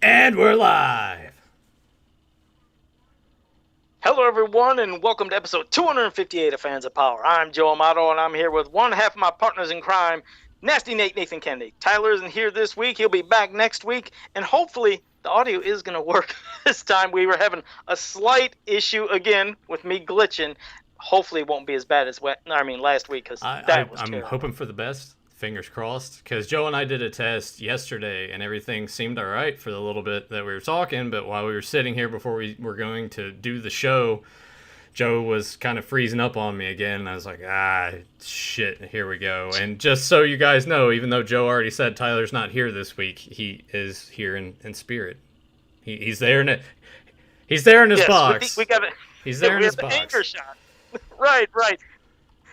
And we're live. Hello, everyone, and welcome to episode 258 of Fans of Power. I'm Joe Amato, and I'm here with one half of my partners in crime, Nasty Nate Nathan Kennedy. Tyler isn't here this week. He'll be back next week, and hopefully the audio is going to work this time. We were having a slight issue again with me glitching. Hopefully it won't be as bad as last week, because that was I'm terrible. hoping for the best. Fingers crossed. Because Joe and I did a test yesterday, and everything seemed all right for the little bit that we were talking. But while we were sitting here before we were going to do the show, Joe was kind of freezing up on me again. And I was like, shit, here we go. And just so you guys know, even though Joe already said Tyler's not here this week, he is here in spirit. He's there in it. He's there in his box. We got it. He's there in We his have the box. anchor shot. Right.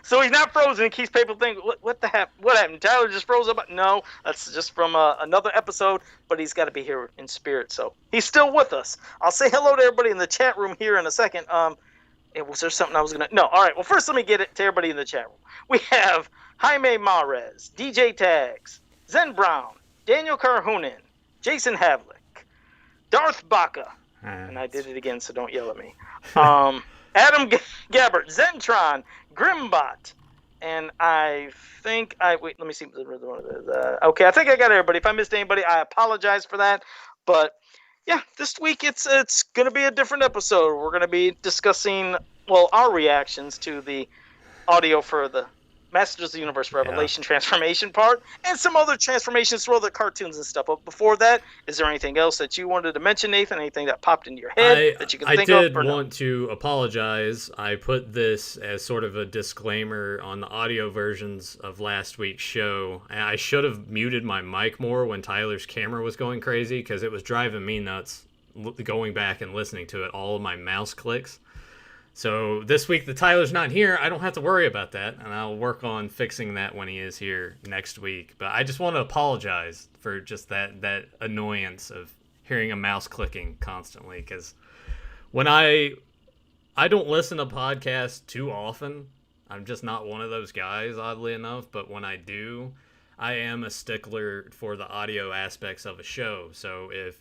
So he's not frozen in case people think, what the heck? What happened? Tyler just froze up? No, that's just from another episode, but he's got to be here in spirit, so he's still with us. I'll say hello to everybody in the chat room here in a second. Was there something I was going to... No, all right. Well, first let me get it to everybody in the chat room. We have Jaime Mares, DJ Tags, Zen Brown, Daniel Carhoonan, Jason Havlick, Darth Baca, and I did it again, so don't yell at me. Adam Gabbert, Zentron, Grimbot, and I think wait, let me see. Okay, I think I got everybody. If I missed anybody, I apologize for that. But yeah, this week it's going to be a different episode. We're going to be discussing, our reactions to the audio for the Masters of the Universe Revelation transformation part, and some other transformations for other cartoons and stuff. But before that, is there anything else that you wanted to mention, Nathan? Anything that popped into your head that you can think of? I did want to apologize. I put this as sort of a disclaimer on the audio versions of last week's show. I should have muted my mic more when Tyler's camera was going crazy, because it was driving me nuts going back and listening to it, all of my mouse clicks. So this week that Tyler's not here, I don't have to worry about that, and I'll work on fixing that when he is here next week. But I just want to apologize for just that annoyance of hearing a mouse clicking constantly, because when I don't listen to podcasts too often. I'm just not one of those guys, oddly enough, but when I do, I am a stickler for the audio aspects of a show. So if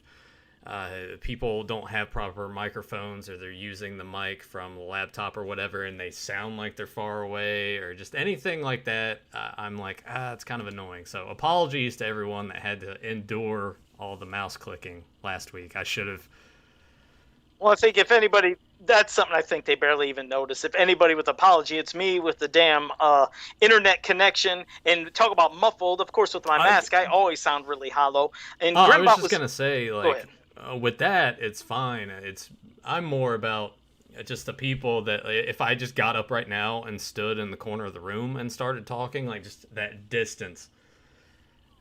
people don't have proper microphones, or they're using the mic from a laptop or whatever, and they sound like they're far away, or just anything like that, I'm like, it's kind of annoying. So apologies to everyone that had to endure all the mouse clicking last week. I should have. Well, I think if anybody, that's something I think they barely even notice. If anybody with apology, it's me with the damn internet connection. And talk about muffled, of course, with my mask, I always sound really hollow. And I was just gonna say, like, go with that, it's fine. I'm more about just the people that, if I just got up right now and stood in the corner of the room and started talking, like, just that distance,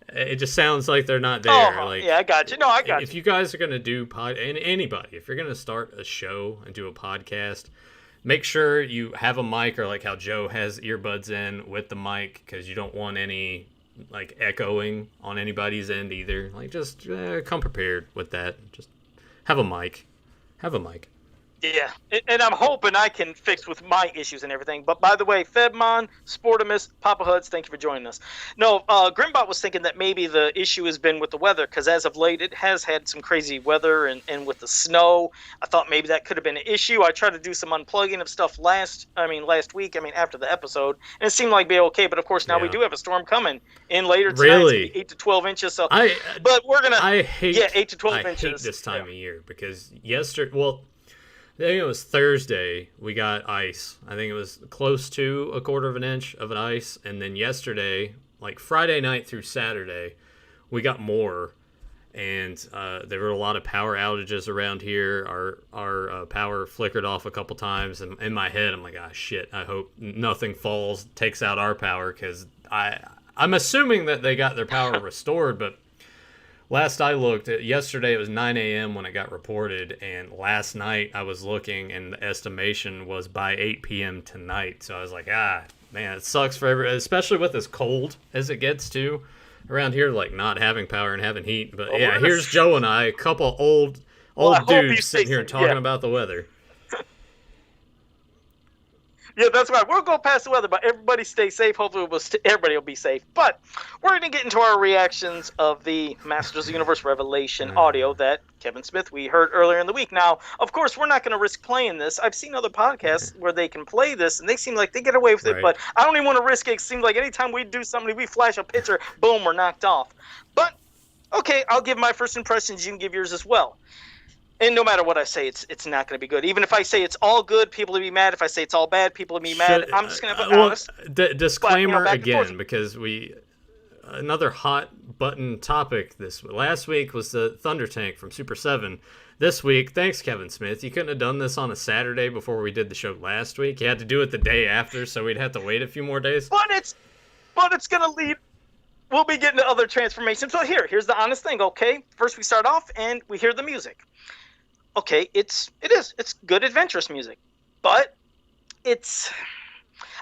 it just sounds like they're not there. Yeah, I got you. No, I got you. If you guys are gonna do anybody, if you're gonna start a show and do a podcast, make sure you have a mic, or like how Joe has earbuds in with the mic, because you don't want any like echoing on anybody's end either. Like, just come prepared with that. Just have a mic. Yeah, and I'm hoping I can fix with my issues and everything. But by the way, Fedmon, Sportimus, Papa Huds, thank you for joining us. No, Grimbot was thinking that maybe the issue has been with the weather, because as of late, it has had some crazy weather, and with the snow, I thought maybe that could have been an issue. I tried to do some unplugging of stuff last week, after the episode, and it seemed like be okay. But of course, now we do have a storm coming in later tonight. Really? 8 to 12 inches. So, but we're gonna. I hate 8 to 12 inches. I hate this time of year, because I think it was Thursday we got ice. I think it was close to a quarter of an inch of an ice. And then yesterday, like Friday night through Saturday, we got more. And there were a lot of power outages around here. Our power flickered off a couple times. And in my head, I'm like, shit, I hope nothing falls, takes out our power. Because I'm assuming that they got their power restored, but last I looked, yesterday it was 9 a.m. when it got reported, and last night I was looking, and the estimation was by 8 p.m. tonight. So I was like, man, it sucks for everyone, especially with as cold as it gets too around here, like not having power and having heat. But here's Joe and I, a couple old dudes sitting here talking about the weather. Yeah, that's right. We'll go past the weather, but everybody stay safe. Hopefully, everybody will be safe. But we're going to get into our reactions of the Masters of the Universe Revelation audio that Kevin Smith we heard earlier in the week. Now, of course, we're not going to risk playing this. I've seen other podcasts where they can play this, and they seem like they get away with it. Right. But I don't even want to risk it. It seems like anytime we do something, we flash a picture, boom, we're knocked off. But okay, I'll give my first impressions. You can give yours as well. And no matter what I say, it's not going to be good. Even if I say it's all good, people will be mad. If I say it's all bad, people will be mad. I'm just going to be honest. Disclaimer again, because another hot button topic last week was the Thunder Tank from Super 7. This week, thanks Kevin Smith, you couldn't have done this on a Saturday before we did the show last week. You had to do it the day after, so we'd have to wait a few more days. But it's going to lead. We'll be getting to other transformations. So here's the honest thing. Okay, first we start off and we hear the music. Okay, it's good adventurous music, but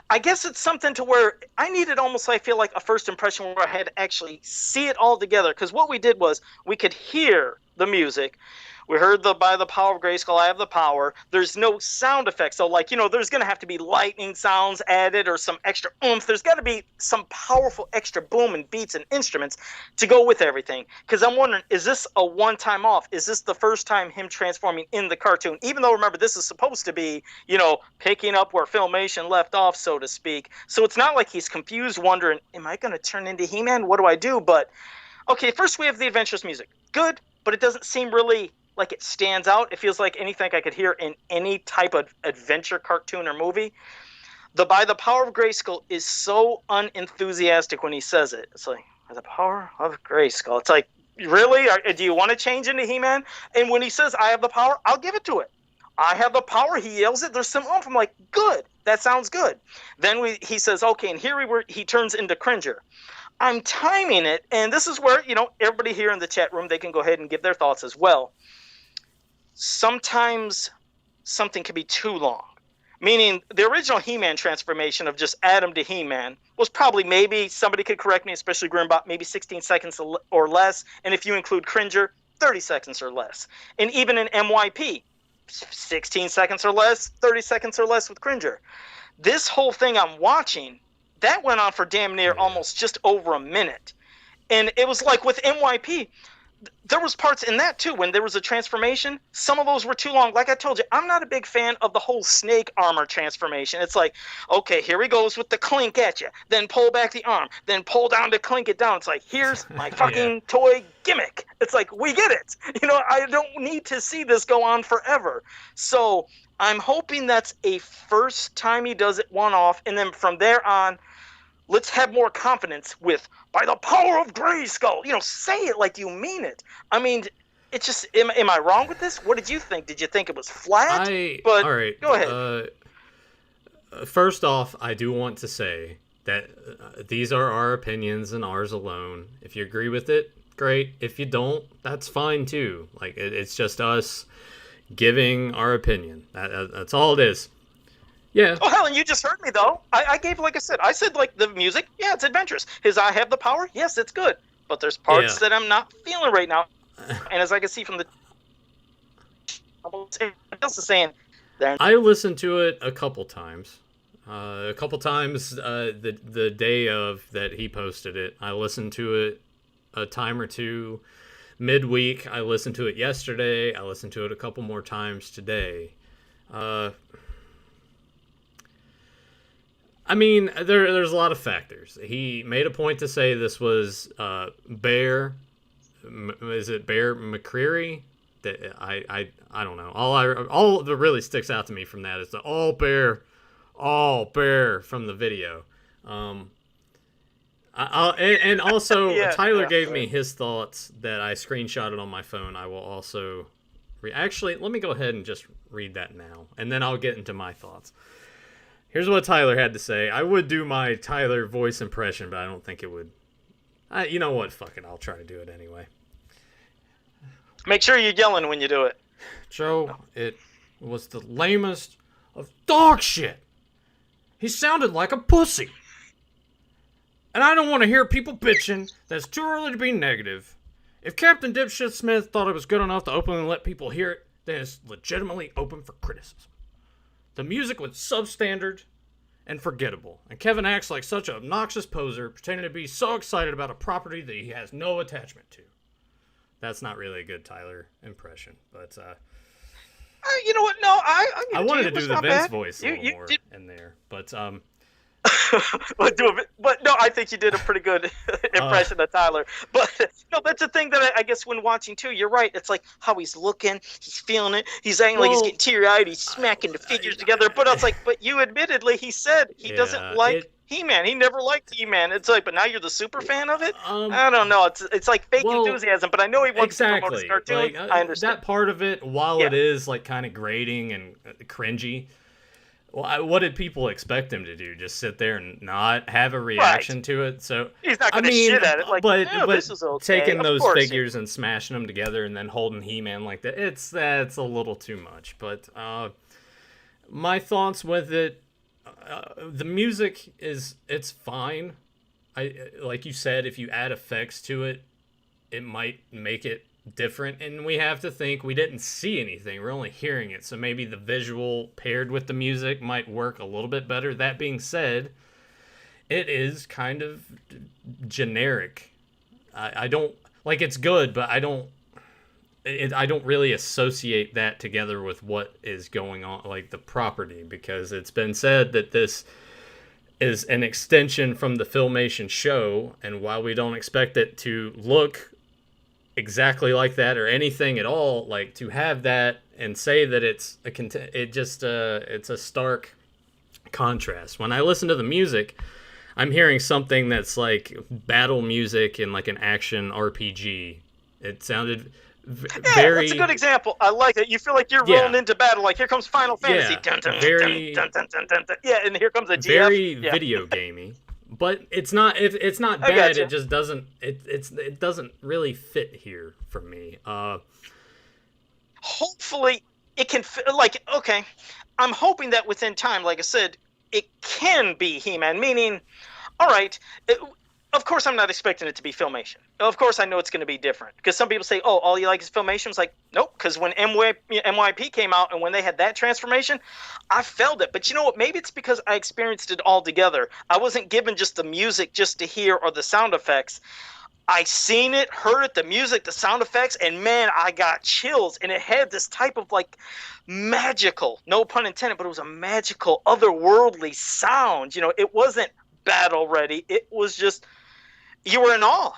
I guess it's something to where I needed almost, I feel like, a first impression where I had to actually see it all together. Because what we did was we could hear the music. We heard by the power of Grayskull, I have the power. There's no sound effects. So, like, there's going to have to be lightning sounds added or some extra oomph. There's got to be some powerful extra boom and beats and instruments to go with everything. Because I'm wondering, is this a one-time off? Is this the first time him transforming in the cartoon? Even though, remember, this is supposed to be, picking up where Filmation left off, so to speak. So it's not like he's confused, wondering, am I going to turn into He-Man? What do I do? But, okay, first we have the adventurous music. Good, but it doesn't seem really like it stands out. It feels like anything I could hear in any type of adventure cartoon or movie. By the power of Grayskull is so unenthusiastic when he says it. It's like, by the power of Grayskull. It's like, really? Do you want to change into He-Man? And when he says, I have the power, I'll give it to it. I have the power. He yells it. There's some oomph. I'm like, good. That sounds good. Then he says, okay, and here he turns into Cringer. I'm timing it, and this is where, everybody here in the chat room, they can go ahead and give their thoughts as well. Sometimes something can be too long. Meaning the original He-Man transformation of just Adam to He-Man was probably, maybe somebody could correct me, especially Grimbot, maybe 16 seconds or less. And if you include Cringer, 30 seconds or less. And even in MYP, 16 seconds or less, 30 seconds or less with Cringer. This whole thing I'm watching, that went on for damn near almost just over a minute. And it was like with MYP, there was parts in that too when there was a transformation. Some of those were too long. Like I told you, I'm not a big fan of the whole snake armor transformation. It's like, okay, here he goes with the clink at you, then pull back the arm, then pull down to clink it down. It's like, here's my fucking toy gimmick. It's like, we get it. I don't need to see this go on forever. So I'm hoping that's a first time he does it one off, and then from there on, let's have more confidence with, by the power of Grayskull. Say it like you mean it. I mean, it's just, am I wrong with this? What did you think? Did you think it was flat? All right. Go ahead. First off, I do want to say that these are our opinions and ours alone. If you agree with it, great. If you don't, that's fine too. Like, it's just us giving our opinion. That's all it is. Yeah. Oh, Helen, you just heard me, though. I gave, like I said, like, the music, yeah, it's adventurous. His I have the power, yes, it's good. But there's parts that I'm not feeling right now. And as I can see from the... else is saying... I listened to it a couple times. The day of that he posted it. I listened to it a time or two midweek. I listened to it yesterday. I listened to it a couple more times today. I mean, there's a lot of factors. He made a point to say this was Bear. Is it Bear McCreary? That I don't know. All that really sticks out to me from that is the all bear from the video. And also Tyler gave me his thoughts that I screenshotted on my phone. I will also actually let me go ahead and just read that now, and then I'll get into my thoughts. Here's what Tyler had to say. I would do my Tyler voice impression, but I don't think it would. You know what? Fuck it. I'll try to do it anyway. Make sure you're yelling when you do it. Joe, it was the lamest of dog shit. He sounded like a pussy. And I don't want to hear people bitching that it's too early to be negative. If Captain Dipshit Smith thought it was good enough to openly let people hear it, then it's legitimately open for criticism. The music was substandard. and forgettable. And Kevin acts like such an obnoxious poser, pretending to be so excited about a property that he has no attachment to. That's not really a good Tyler impression, but you know what? No, I wanted to do the Vince bad. voice a little more in there, but but no, I think you did a pretty good impression of Tyler. But no, that's the thing that I guess when watching too, you're right. It's like how he's looking, he's feeling it, he's acting like he's getting teary-eyed, he's smacking the figures together. But I was like, but you admittedly, he said he doesn't like He-Man. He never liked He-Man. It's like, but now you're the super fan of it? I don't know. It's like fake enthusiasm, but I know he wants to promote his cartoon. I understand. That part of it, while it is like kind of grating and cringy, well, what did people expect him to do? Just sit there and not have a reaction to it? So he's not going to shit at it. Like, but this is okay. Taking those figures and smashing them together and then holding He-Man like that, that's a little too much. But my thoughts with it, the music it's fine. Like you said, if you add effects to it, it might make it different, and we have to think we didn't see anything, we're only hearing it, so maybe the visual paired with the music might work a little bit better. That being said, it is kind of generic. I don't like, it's good, but I don't really associate that together with what is going on, like the property, because it's been said that this is an extension from the Filmation show, and while we don't expect it to look exactly like that or anything at all, like to have that and say that it's a stark contrast. When I listen to the music, I'm hearing something that's like battle music and like an action RPG. It sounded very... that's a good example. I like it. You feel like you're rolling into battle. Like, here comes Final Fantasy. Dun, dun, very, dun, dun, dun, dun, dun. Yeah, and here comes a GF. Very video gamey. But it's not bad. It just doesn't it doesn't really fit here for me. Hopefully it can fit, like, okay. I'm hoping that within time, like I said, it can be He-Man, meaning, all right, of course I'm not expecting it to be Filmation. Of course I know it's going to be different, because some people say, oh, all you like is Filmation. It's like, nope, because when MYP came out and when they had that transformation, I felt it. But you know what? Maybe it's because I experienced it all together. I wasn't given just the music just to hear or the sound effects. I seen it, heard it, the music, the sound effects, and man, I got chills. And it had this type of like magical, no pun intended, but it was a magical, otherworldly sound. You know, it wasn't battle ready. It was just, you were in awe.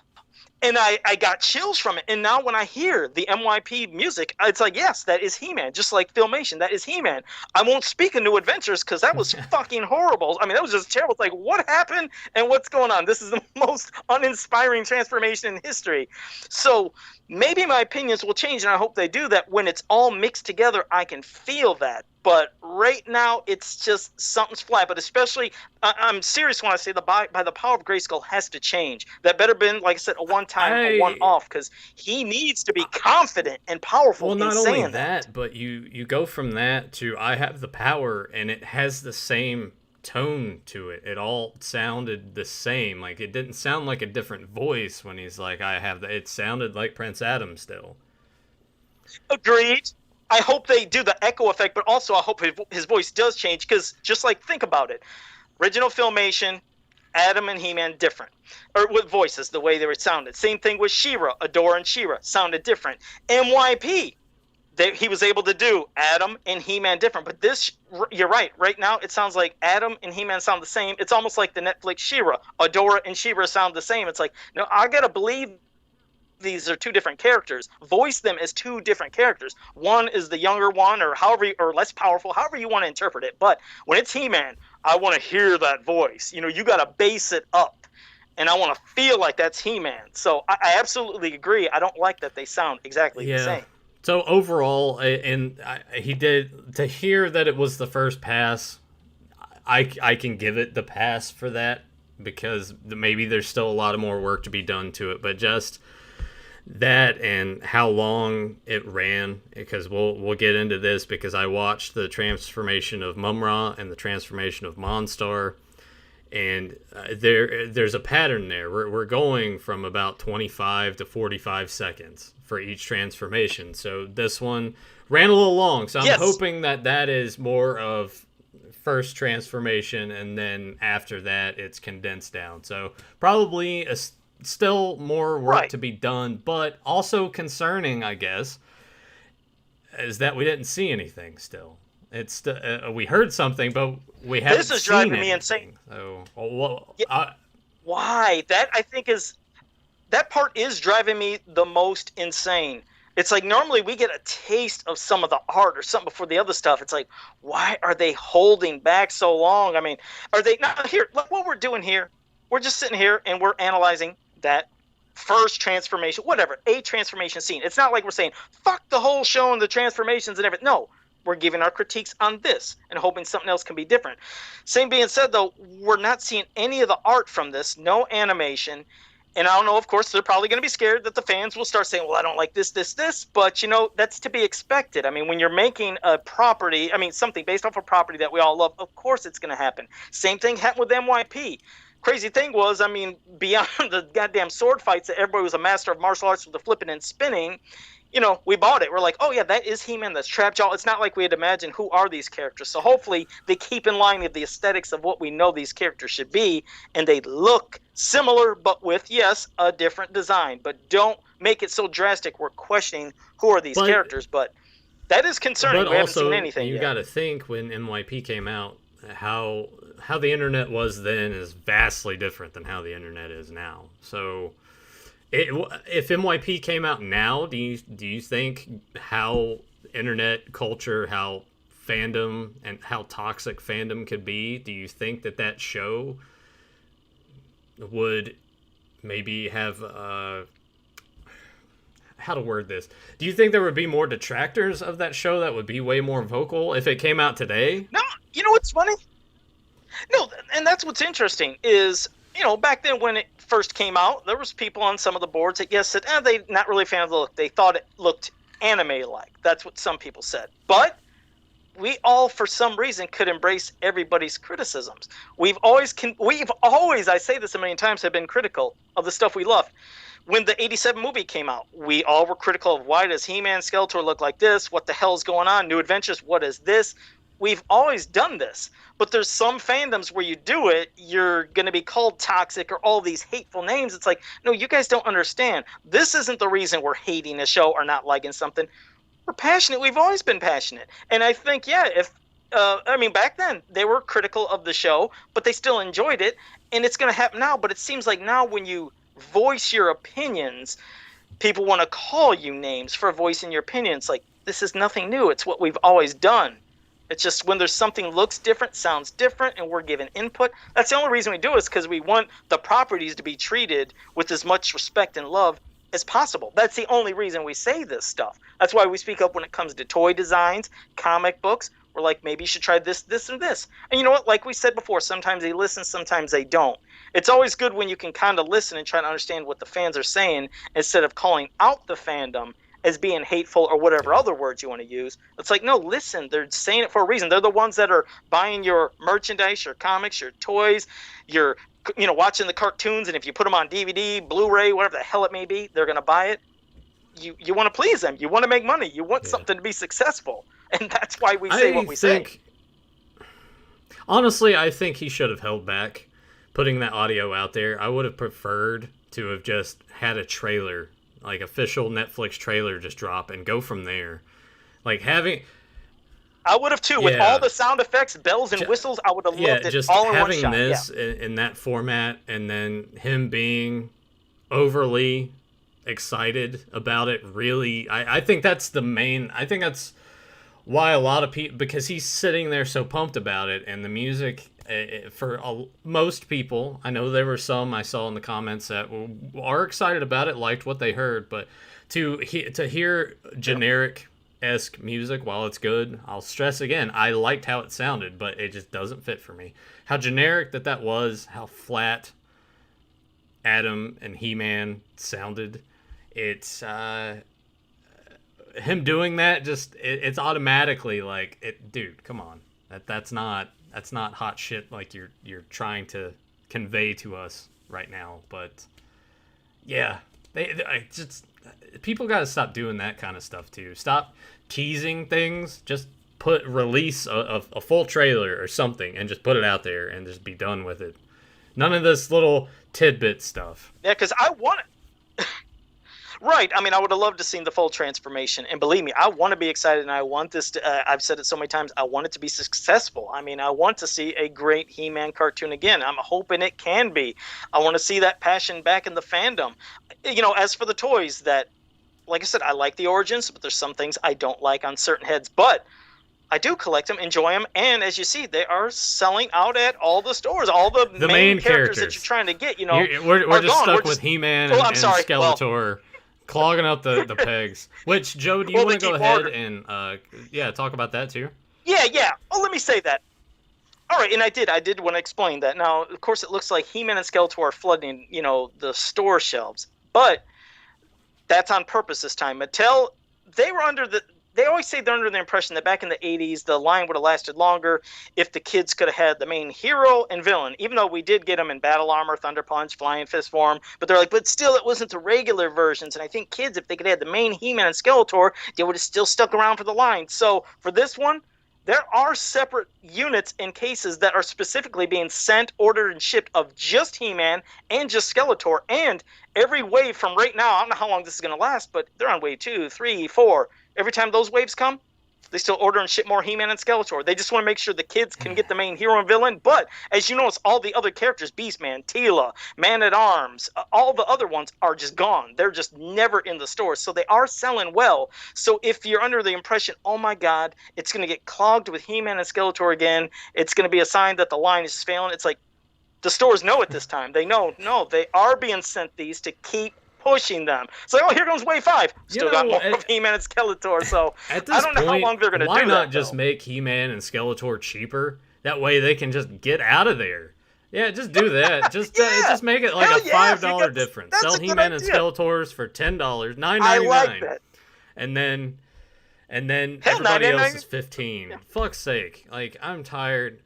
And I got chills from it. And now when I hear the MYP music, it's like, yes, that is He-Man. Just like Filmation, that is He-Man. I won't speak of New Adventures because that was fucking horrible. I mean, that was just terrible. It's like, what happened and what's going on? This is the most uninspiring transformation in history. So maybe my opinions will change, and I hope they do that. When it's all mixed together, I can feel that. But right now, it's just something's flat. But especially, I'm serious when I say by the power of Grayskull has to change. That better been, like I said, a one-time, a one-off, because he needs to be confident and powerful. Well, not only that, but you go from that to I have the power, and it has the same tone to it. It all sounded the same. Like, it didn't sound like a different voice when he's like, I have the... It sounded like Prince Adam still. Agreed. I hope they do the echo effect, but also I hope his voice does change, because just like, think about it. Original Filmation, Adam and He-Man different. Or with voices, the way they were sounded. Same thing with She-Ra. Adora and She-Ra sounded different. MYP, he was able to do Adam and He-Man different. But this, you're right. Right now, it sounds like Adam and He-Man sound the same. It's almost like the Netflix She-Ra. Adora and She-Ra sound the same. It's like, no, I got to believe these are two different characters. Voice them as two different characters. One is the younger one, or or less powerful, however you want to interpret it. But when it's He-Man, I want to hear that voice. You know, you got to base it up, and I want to feel like that's He-Man. So I absolutely agree. I don't like that they sound exactly the same. So overall, he did, to hear that it was the first pass, I can give it the pass for that, because maybe there's still a lot of more work to be done to it, but just that and how long it ran, because we'll get into this, because I watched the transformation of Mumra and the transformation of Monstar, and there's a pattern there. We're going from about 25 to 45 seconds for each transformation. So this one ran a little long, so I'm hoping that is more of first transformation, and then after that it's condensed down. So probably still more work Right. to be done, but also concerning, I guess, is that we didn't see anything still. It's we heard something, but we haven't This is seen driving me anything. insane. So, Why? That I think is that part is driving me the most insane. It's like normally we get a taste of some of the art or something before the other stuff. It's like, why are they holding back so long? I mean, are they not here? Look what we're doing here. We're just sitting here and we're analyzing that first transformation, whatever, a transformation scene. It's not like we're saying, fuck the whole show and the transformations and everything. No, we're giving our critiques on this and hoping something else can be different. Same being said, though, we're not seeing any of the art from this, no animation. And I don't know, of course, they're probably going to be scared that the fans will start saying, well, I don't like this. But, that's to be expected. I mean, when you're making a property, something based off a property that we all love, of course it's going to happen. Same thing happened with MYP. Crazy thing was, beyond the goddamn sword fights that everybody was a master of martial arts with the flipping and spinning, we bought it. We're like, oh, yeah, that is He-Man. That's Trapjaw. It's not like we had imagined who are these characters. So hopefully they keep in line with the aesthetics of what we know these characters should be, and they look similar but with, yes, a different design. But don't make it so drastic we're questioning who are these characters. But that is concerning. We haven't seen anything yet. You got to think when MYP came out, how the internet was then is vastly different than how the internet is now. So if MYP came out now, do you think how internet culture, how fandom, and how toxic fandom could be, do you think that show would maybe have how to word this? Do you think there would be more detractors of that show that would be way more vocal if it came out today? No, you know what's funny? No, and that's what's interesting is, back then when it first came out, there was people on some of the boards that, yes, said, they're not really a fan of the look. They thought it looked anime-like. That's what some people said. But we all, for some reason, could embrace everybody's criticisms. We've always, I say this a million times, have been critical of the stuff we loved. When the 87 movie came out, we all were critical of why does He-Man Skeletor look like this? What the hell's going on? New Adventures, what is this? We've always done this. But there's some fandoms where you do it, you're going to be called toxic or all these hateful names. It's like, no, you guys don't understand. This isn't the reason we're hating a show or not liking something. We're passionate. We've always been passionate. And I think, back then they were critical of the show, but they still enjoyed it. And it's going to happen now. But it seems like now when you voice your opinions, people want to call you names for voicing your opinions. Like, this is nothing new. It's what we've always done. It's just when there's something looks different, sounds different, and we're given input. That's the only reason we do it, is because we want the properties to be treated with as much respect and love as possible. That's the only reason we say this stuff. That's why we speak up when it comes to toy designs, comic books. We're like, maybe you should try this, this, and this. And you know what? Like we said before, sometimes they listen, sometimes they don't. It's always good when you can kind of listen and try to understand what the fans are saying instead of calling out the fandom as being hateful or whatever other words you want to use. It's like, no, listen, they're saying it for a reason. They're the ones that are buying your merchandise, your comics, your toys, your, watching the cartoons, and if you put them on DVD, Blu-ray, whatever the hell it may be, they're going to buy it. You want to please them. You want to make money. You want something to be successful. And that's why we say what we say. Honestly, I think he should have held back putting that audio out there. I would have preferred to have just had a trailer, like official Netflix trailer, just drop and go from there. Like having... I would have too. With all the sound effects, bells and whistles, I would have loved it all in one shot. Having this in that format, and then him being overly excited about it, really, I think that's the main... I think that's why a lot of people... Because he's sitting there so pumped about it, and the music... For most people, I know there were some I saw in the comments that are excited about it, liked what they heard, but to hear generic-esque music, while it's good, I'll stress again, I liked how it sounded, but it just doesn't fit for me. How generic that was, how flat Adam and He-Man sounded, it's him doing that, just it's automatically like, dude, come on, that's not hot shit like you're trying to convey to us right now. But yeah, people got to stop doing that kind of stuff too. Stop teasing things. Just release a full trailer or something and just put it out there and just be done with it. None of this little tidbit stuff. Yeah, because I want it. Right. I mean, I would have loved to see the full transformation. And believe me, I want to be excited, and I want this to, I've said it so many times, I want it to be successful. I mean, I want to see a great He-Man cartoon again. I'm hoping it can be. I want to see that passion back in the fandom. You know, as for the toys, that, like I said, I like the origins, but there's some things I don't like on certain heads. But I do collect them, enjoy them, and as you see, they are selling out at all the stores. All the main characters that you're trying to get, you know, we're just stuck with He-Man and Skeletor, clogging up the pegs. Which, Joe, do you want to go ahead and talk about that too? Yeah. Oh, let me say that. All right, and I did want to explain that. Now, of course, it looks like He-Man and Skeletor are flooding, you know, the store shelves, but that's on purpose this time. Mattel, they always say they're under the impression that back in the 80s, the line would have lasted longer if the kids could have had the main hero and villain, even though we did get them in battle armor, Thunder Punch, Flying Fist form. But they're like, but still, it wasn't the regular versions. And I think kids, if they could have the main He-Man and Skeletor, they would have still stuck around for the line. So for this one, there are separate units and cases that are specifically being sent, ordered, and shipped of just He-Man and just Skeletor. And every wave from right now, I don't know how long this is going to last, but they're on wave 2, 3, 4. Every time those waves come, they still order and ship more He-Man and Skeletor. They just want to make sure the kids can get the main hero and villain. But as you notice, all the other characters, Beastman, Teela, Man-at-Arms, all the other ones are just gone. They're just never in the stores. So they are selling well. So if you're under the impression, oh my God, it's going to get clogged with He-Man and Skeletor again, it's going to be a sign that the line is failing. It's like the stores know it this time. They know, no, they are being sent these to keep pushing them. It's like, oh, here comes wave 5. Still got more of He-Man and Skeletor. So I don't know how long they're going to do that. Why not just make He-Man and Skeletor cheaper? That way they can just get out of there. Yeah, just do that. Just make it like a $5 difference. Sell He-Man and Skeletors for $10, $9.99. I like that. And then everybody else is $15. Yeah. Fuck's sake! Like I'm tired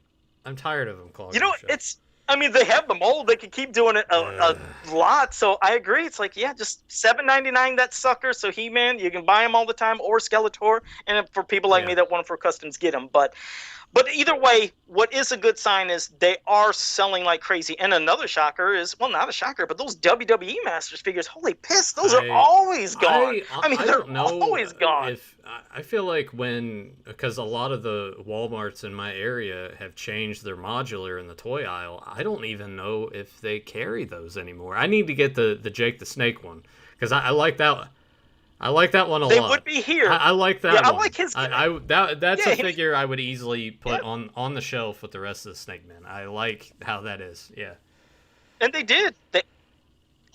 of them clogging. You know, I mean, they have the mold. They can keep doing it a lot. So I agree. It's like, yeah, just $7.99 that sucker. So He-Man, you can buy him all the time, or Skeletor. And for people like me that want him for customs, get him. But either way, what is a good sign is they are selling like crazy. And another shocker is, well, not a shocker, but those WWE Masters figures, holy piss, those are always gone. I mean, they're always gone. I feel like because a lot of the Walmarts in my area have changed their modular in the toy aisle, I don't even know if they carry those anymore. I need to get the Jake the Snake one, because I like that one. I like that one a lot. They would be here. I like that one. I like his. That's a figure I would easily put on the shelf with the rest of the Snake Men. I like how that is. Yeah. And they did.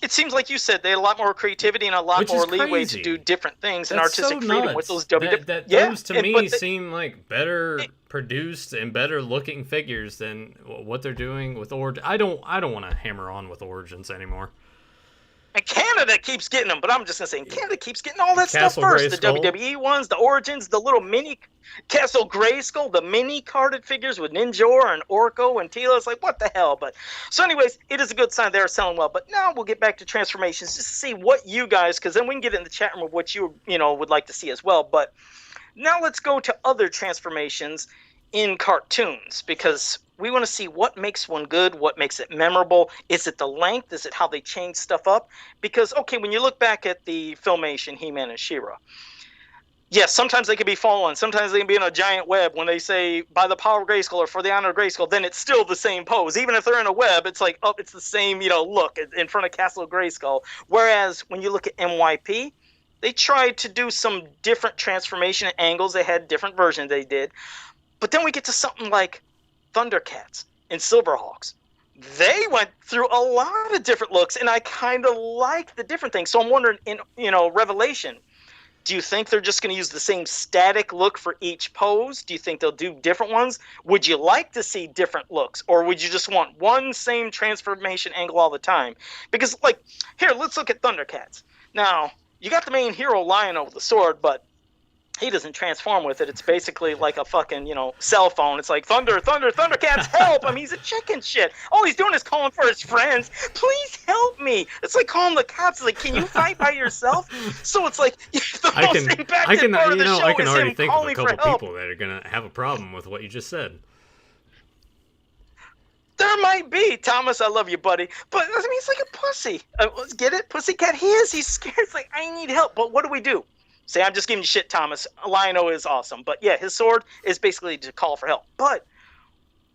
It seems like you said they had a lot more creativity and a lot more leeway to do different things and artistic freedom with those WWE. Those to me seem like better produced and better looking figures than what they're doing with Origins. I don't want to hammer on with Origins anymore. And Canada keeps getting them, but I'm just going to say, Canada keeps getting all that stuff first. The WWE ones, the Origins, the little mini Castle Grayskull, the mini carded figures with Ninjor and Orko and Teela. It's like, what the hell? But so anyways, it is a good sign they're selling well. But now we'll get back to transformations just to see what you guys, because then we can get in the chat room of what you would like to see as well. But now let's go to other transformations in cartoons, because we want to see what makes one good, what makes it memorable. Is it the length? Is it how they change stuff up? Because, okay, when you look back at the Filmation He-Man and She-Ra, yes, sometimes they can be fallen. Sometimes they can be in a giant web. When they say, by the power of Grayskull or for the honor of Grayskull, then it's still the same pose. Even if they're in a web, it's like, oh, it's the same, look in front of Castle Grayskull. Whereas when you look at MYP, they tried to do some different transformation angles. They had different versions they did. But then we get to something like Thundercats and Silverhawks. They went through a lot of different looks, and I kind of like the different things. So I'm wondering, in Revelation, do you think they're just going to use the same static look for each pose? Do you think they'll do different ones? Would you like to see different looks, or would you just want one same transformation angle all the time? Because, here, let's look at Thundercats. Now, you got the main hero lying over the sword, but he doesn't transform with it. It's basically like a fucking, cell phone. It's like, thunder, thunder, Thundercats, help! I mean, he's a chicken shit. All he's doing is calling for his friends. Please help me. It's like calling the cops. It's like, can you fight by yourself? So it's like, the most impactful part of the show I can is already him think of a calling for couple help. people that are going to have a problem with what you just said. There might be. Thomas, I love you, buddy. But, I mean, he's like a pussy. Get it? Pussycat, he is. He's scared. It's like, I need help. But what do? Say, I'm just giving you shit, Thomas. Lion-O is awesome. But yeah, his sword is basically to call for help. But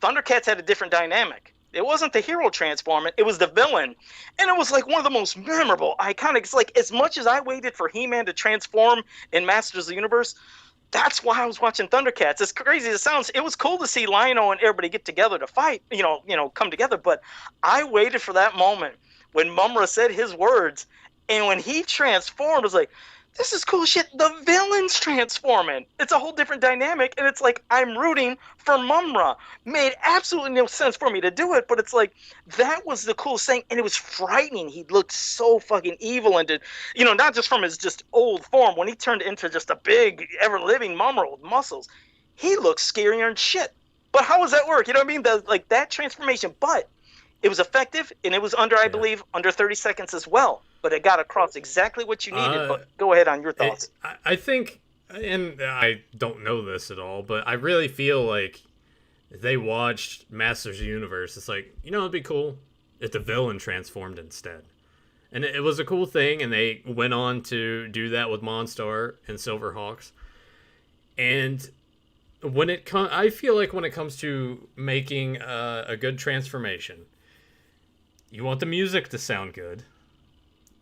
Thundercats had a different dynamic. It wasn't the hero transforming, it was the villain. And it was like one of the most memorable, iconic. It's like, as much as I waited for He-Man to transform in Masters of the Universe, that's why I was watching Thundercats. As crazy as it sounds, it was cool to see Lion-O and everybody get together to fight, come together. But I waited for that moment when Mumra said his words, and when he transformed, I was like, this is cool shit. The villain's transforming. It's a whole different dynamic, and it's like I'm rooting for Mumra. Made absolutely no sense for me to do it, but it's like that was the coolest thing, and it was frightening. He looked so fucking evil, and not just from his just old form. When he turned into just a big, ever-living Mumra with muscles, he looked scarier than shit. But how does that work? You know what I mean? That transformation, but it was effective, and it was I believe, under 30 seconds as well. But it got across exactly what you needed. But go ahead on your thoughts. I think, and I don't know this at all, but I really feel like they watched Masters of the Universe. It's like, it'd be cool if the villain transformed instead. And it was a cool thing, and they went on to do that with Monstar and Silverhawks. And I feel like when it comes to making a good transformation, you want the music to sound good.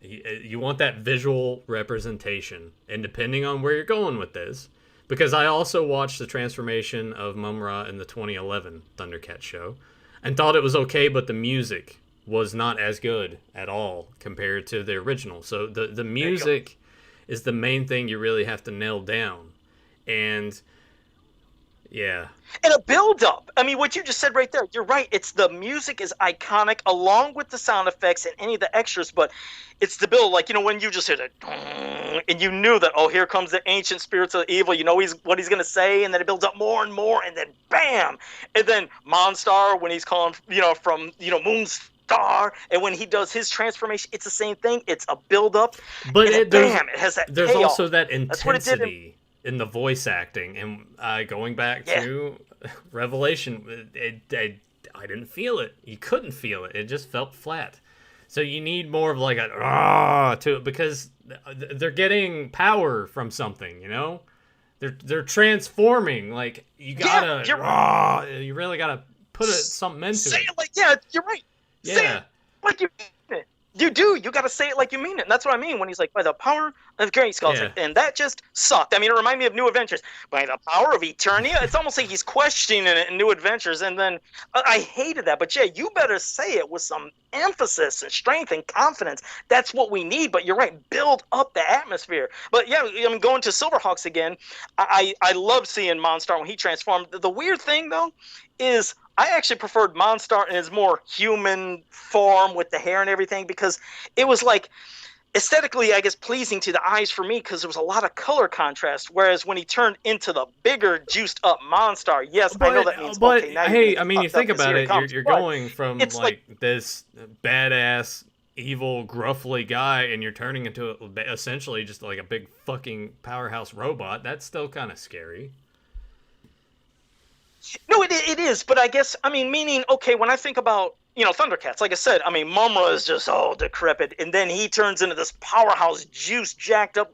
You want that visual representation, and depending on where you're going with this, because I also watched the transformation of Mumra in the 2011 Thundercat show, and thought it was okay, but the music was not as good at all compared to the original. So the music is the main thing you really have to nail down, and yeah. And a build-up. I mean, what you just said right there, you're right. It's the music is iconic along with the sound effects and any of the extras, but it's the build. Like, when you just hit it, and you knew that, oh, here comes the ancient spirits of evil. You know what he's going to say, and then it builds up more and more, and then bam! And then Monstar, when he's calling, from, Moonstar, and when he does his transformation, it's the same thing. It's a build-up, but it has that there's payoff. Also that intensity in the voice acting, and going back to Revelation, I didn't feel it. You couldn't feel it. It just felt flat. So you need more of like a to it, because they're getting power from something. They're transforming. Like you gotta you really gotta put something into say it. It like you're right. Yeah. Say it like you mean it. You do. You got to say it like you mean it. And that's what I mean when he's like, by the power of Grayskull. Yeah. And that just sucked. I mean, it reminded me of New Adventures. By the power of Eternia. It's almost like he's questioning it in New Adventures. And then I hated that. But yeah, you better say it with some emphasis and strength and confidence. That's what we need. But you're right. Build up the atmosphere. But yeah, I'm going to Silverhawks again. I love seeing Monstar when he transformed. The weird thing, though, is I actually preferred Monstar in his more human form with the hair and everything, because it was like aesthetically, I guess, pleasing to the eyes for me, because there was a lot of color contrast. Whereas when he turned into the bigger, juiced up Monstar, yes, I know that means. But okay, now hey, I mean, you think about it, you're going from like this badass, evil, gruffly guy, and you're turning into essentially just like a big fucking powerhouse robot. That's still kind of scary. No, it is, but I guess, I mean, meaning, okay, when I think about, Thundercats, like I said, I mean, Mumra is just all decrepit, and then he turns into this powerhouse, juice, jacked up,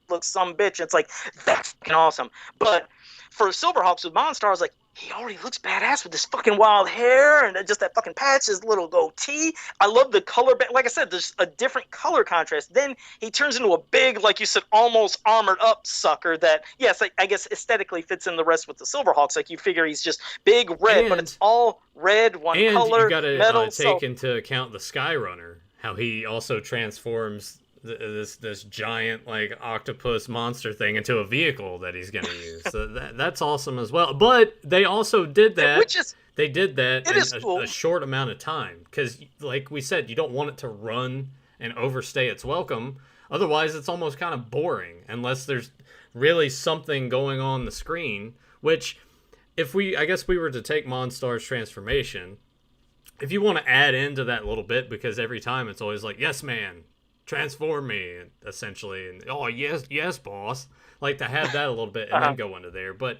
looks some bitch, it's like, that's fucking awesome. But for Silverhawks with Monstar, I was like, he already looks badass with this fucking wild hair and just that fucking patch, his little goatee. I love the color. Like I said, there's a different color contrast. Then he turns into a big, like you said, almost armored up sucker that, yes, I guess aesthetically fits in the rest with the Silverhawks. Like you figure he's just big red, but it's all red, one color, you gotta metal. Take into account the Skyrunner, how he also transforms this giant like octopus monster thing into a vehicle that he's going to use. So that's awesome as well. But they also did that. They did that in a short amount of time, because, like we said, you don't want it to run and overstay its welcome. Otherwise, it's almost kind of boring unless there's really something going on the screen, which I guess we were to take Monstar's transformation, if you want to add into that a little bit, because every time it's always like, yes, man, transform me, essentially, and oh, yes, boss. Like to have that a little bit and then go into there. But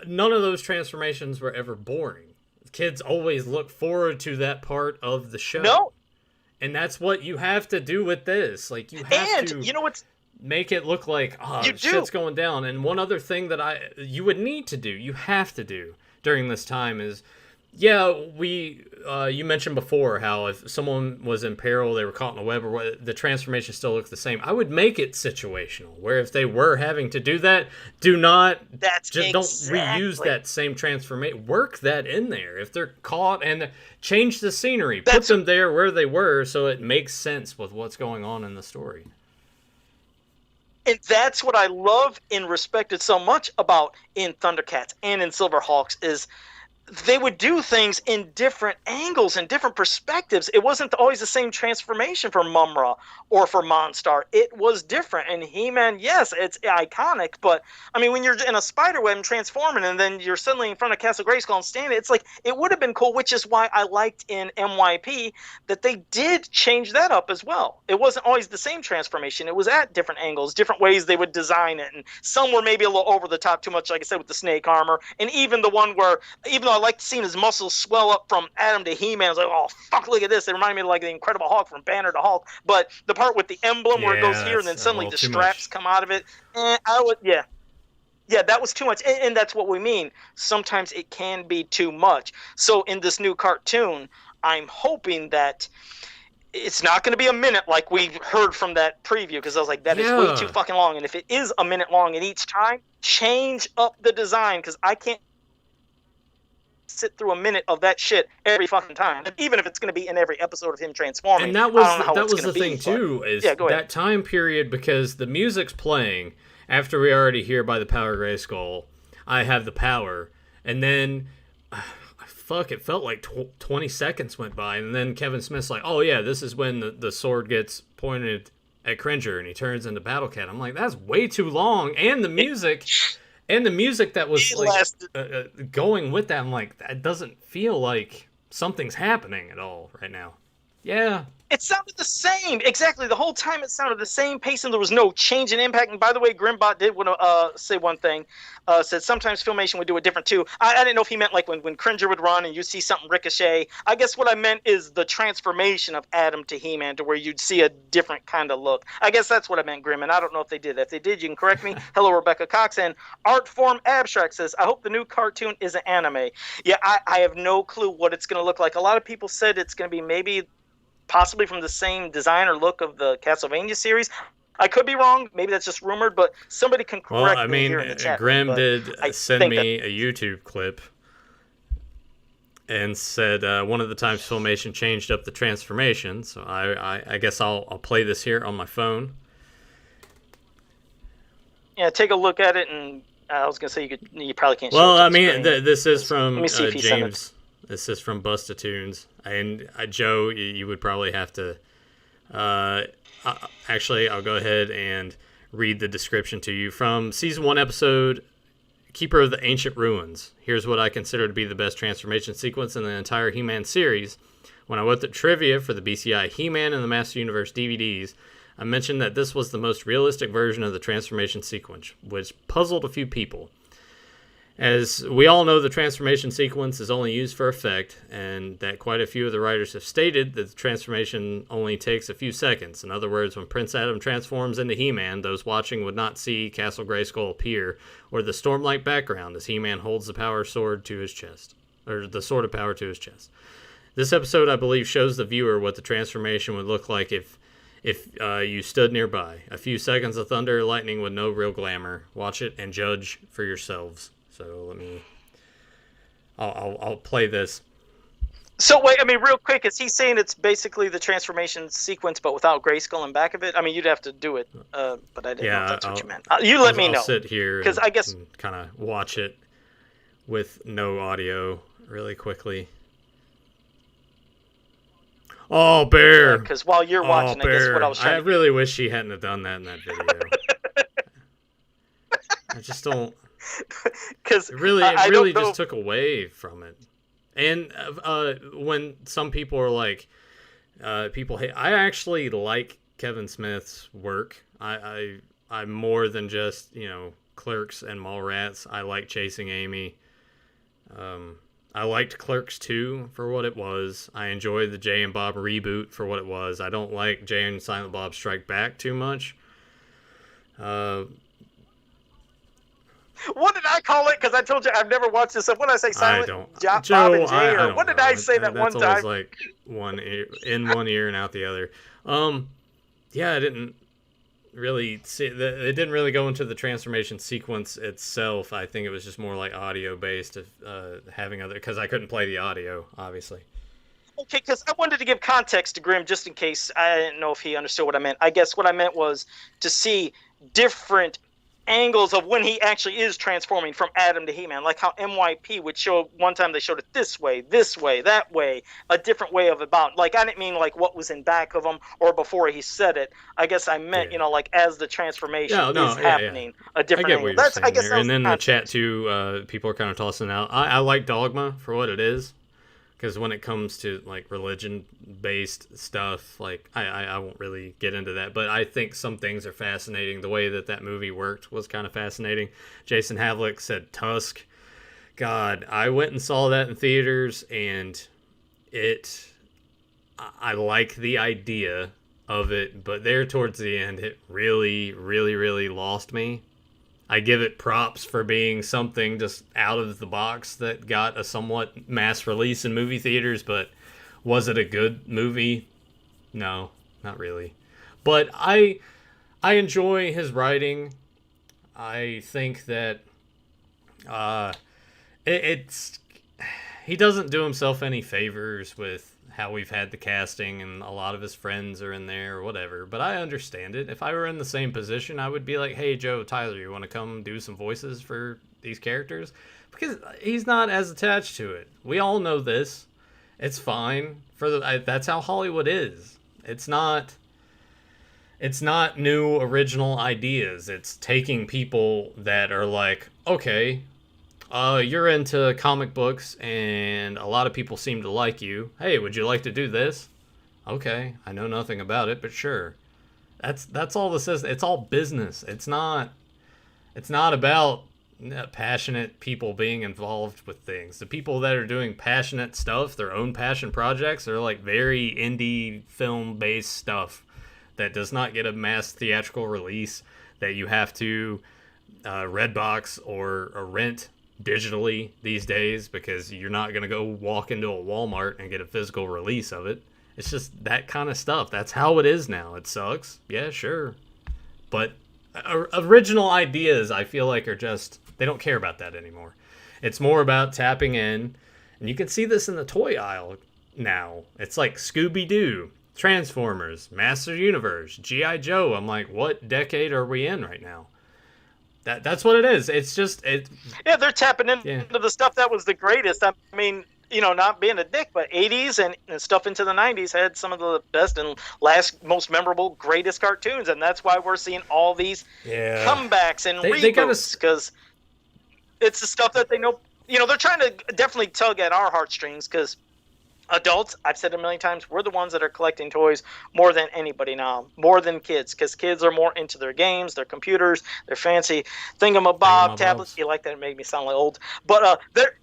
none of those transformations were ever boring. Kids always look forward to that part of the show. No. And that's what you have to do with this. Like, you have to you know what's make it look like, shit's going down. And one other thing that you would need to do, you have to do during this time is, you mentioned before how if someone was in peril, they were caught in a web, or the transformation still looks the same. I would make it situational, where if they were having to do that, don't reuse that same transformation. Work that in there. If they're caught, and change the scenery, put them there where they were, so it makes sense with what's going on in the story. And that's what I love and respected so much about in Thundercats and in Silverhawks is they would do things in different angles and different perspectives. It wasn't always the same transformation for Mumra or for Monstar. It was different. And He-Man, yes, it's iconic, but I mean, when you're in a spiderweb and transforming and then you're suddenly in front of Castle Grayskull and standing, it's like, it would have been cool, which is why I liked in MYP that they did change that up as well. It wasn't always the same transformation. It was at different angles, different ways they would design it. And some were maybe a little over the top too much, like I said, with the snake armor. And even the one where, even though I liked seeing his muscles swell up from Adam to He-Man, I was like, oh, fuck, look at this. It reminded me of like the Incredible Hulk from Banner to Hulk. But the part with the emblem where it goes here and then suddenly the straps come out of it, that was too much. And that's what we mean. Sometimes it can be too much. So in this new cartoon, I'm hoping that it's not going to be a minute like we heard from that preview, because I was like, that is way too fucking long. And if it is a minute long and each time, change up the design, because I can't sit through a minute of that shit every fucking time, even if it's going to be in every episode of him transforming. And that was the thing too, is that time period, because the music's playing after we already hear by the power Grayskull, I have the power, and then it felt like 20 seconds went by, and then Kevin Smith's like, oh yeah, this is when the sword gets pointed at Cringer and he turns into Battle Cat. I'm like, that's way too long. And the music that was like going with that, I'm like, that doesn't feel like something's happening at all right now. Yeah. It sounded the same. Exactly. The whole time it sounded the same pace, and there was no change in impact. And by the way, Grimbot did want to say one thing. Said sometimes Filmation would do it different too. I didn't know if he meant like when Cringer would run and you see something ricochet. I guess what I meant is the transformation of Adam to He-Man, to where you'd see a different kind of look. I guess that's what I meant, Grim, and I don't know if they did. If they did, you can correct me. Hello, Rebecca Cox. And Artform Abstract says, I hope the new cartoon is an anime. Yeah, I have no clue what it's going to look like. A lot of people said it's going to be maybe possibly from the same design or look of the Castlevania series. I could be wrong. Maybe that's just rumored, but somebody can correct me here in the chat. Grim did send me a YouTube clip and said one of the times Filmation changed up the transformation. So I guess I'll play this here on my phone. Yeah, take a look at it, and I was gonna say you probably can't. Well, I mean, this is from James. This is from Busta Tunes. And Joe, you would probably have to... actually, I'll go ahead and read the description to you. From Season 1 episode, Keeper of the Ancient Ruins. Here's what I consider to be the best transformation sequence in the entire He-Man series. When I looked at trivia for the BCI He-Man and the Master Universe DVDs, I mentioned that this was the most realistic version of the transformation sequence, which puzzled a few people. As we all know, the transformation sequence is only used for effect, and that quite a few of the writers have stated that the transformation only takes a few seconds. In other words, when Prince Adam transforms into He-Man, those watching would not see Castle Grayskull appear, or the storm-like background as He-Man holds the power sword to his chest, or the sword of power to his chest. This episode, I believe, shows the viewer what the transformation would look like if you stood nearby. A few seconds of thunder or lightning with no real glamour. Watch it and judge for yourselves. So I'll play this. So wait, I mean, real quick, is he saying it's basically the transformation sequence but without Grayskull in back of it? I mean, you'd have to do it, but I didn't know if that's what you meant. You let me know. I'll sit here because I guess kind of watch it with no audio really quickly. Oh, Bear! Because while you're watching, Bear. I guess what I was trying. I really wish she hadn't have done that in that video. just don't. Because It really don't know. just took away from it. And when some people are like, people hate, I actually like Kevin Smith's work. I'm more than just, Clerks and Mallrats. I like Chasing Amy. I liked Clerks 2 for what it was. I enjoyed the Jay and Bob reboot for what it was. I don't like Jay and Silent Bob Strike Back too much. What did I call it? Because I told you I've never watched this. What did I say? Silent Joe, Bob and Jay? I Or don't what did know. I say that That's one always time? like one ear, in one ear and out the other. Yeah, I didn't really see. It didn't really go into the transformation sequence itself. I think it was just more like audio based of having other, because I couldn't play the audio, obviously. Okay, because I wanted to give context to Grimm just in case I didn't know if he understood what I meant. I guess what I meant was to see different angles of when he actually is transforming from Adam to He-Man, like how MYP would show one time they showed it this way, that way, a different way of about. Like I didn't mean like what was in back of him or before he said it. I guess I meant like as the transformation is happening, a different I get angle. what you're saying I guess there. And then the chat too, people are kind of tossing out. I like Dogma for what it is. Because when it comes to like religion-based stuff, like I won't really get into that, but I think some things are fascinating. The way that movie worked was kind of fascinating. Jason Havlick said Tusk. God, I went and saw that in theaters, and I like the idea of it, but there towards the end, it really, really, really lost me. I give it props for being something just out of the box that got a somewhat mass release in movie theaters, but was it a good movie? No, not really. But I enjoy his writing. I think that he doesn't do himself any favors with how we've had the casting and a lot of his friends are in there or whatever, but I understand it. If I were in the same position, I would be like, hey, Joe, Tyler, you want to come do some voices for these characters? Because he's not as attached to it. We all know this. It's fine. That's how Hollywood is. It's not new original ideas. It's taking people that are like, okay, you're into comic books and a lot of people seem to like you. Hey, would you like to do this? Okay, I know nothing about it, but sure. That's all this is. It's all business. It's not about passionate people being involved with things. The people that are doing passionate stuff, their own passion projects, are like very indie film based stuff that does not get a mass theatrical release that you have to Redbox or rent digitally these days, because you're not going to go walk into a Walmart and get a physical release of it. It's just that kind of stuff. That's how it is now. It sucks. Yeah, sure. But original ideas, I feel like, are just, they don't care about that anymore. It's more about tapping in, and you can see this in the toy aisle now. It's like Scooby-Doo, Transformers, Master Universe, G.I. Joe. I'm like, what decade are we in right now? That's what it is. It's just it. Yeah, they're tapping into the stuff that was the greatest. I mean, not being a dick, but 80s and stuff into the 90s had some of the best and last most memorable, greatest cartoons, and that's why we're seeing all these comebacks and reboots, because it's the stuff that they know. They're trying to definitely tug at our heartstrings, because adults, I've said it a million times, we're the ones that are collecting toys more than anybody now, more than kids, because kids are more into their games, their computers, their fancy thingamabob tablets. You like that? It made me sound like old. But they're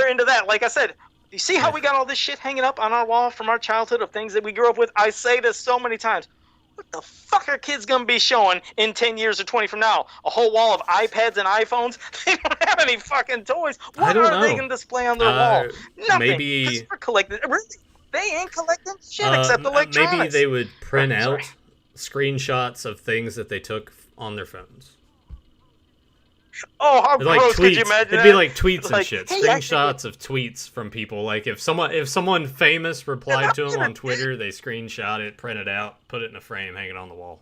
into that. Like I said, you see how we got all this shit hanging up on our wall from our childhood of things that we grew up with? I say this so many times. What the fuck are kids going to be showing in 10 years or 20 from now? A whole wall of iPads and iPhones? They don't have any fucking toys. What are they going to display on their wall? Nothing. Maybe just for collecting. They ain't collecting shit except electronics. Maybe they would print out screenshots of things that they took on their phones. Oh, how like gross! Tweets. Could you imagine? It'd be like tweets and like, shit. Hey, Screenshots of tweets from people. Like if someone famous replied to them on Twitter, they screenshot it, print it out, put it in a frame, hang it on the wall.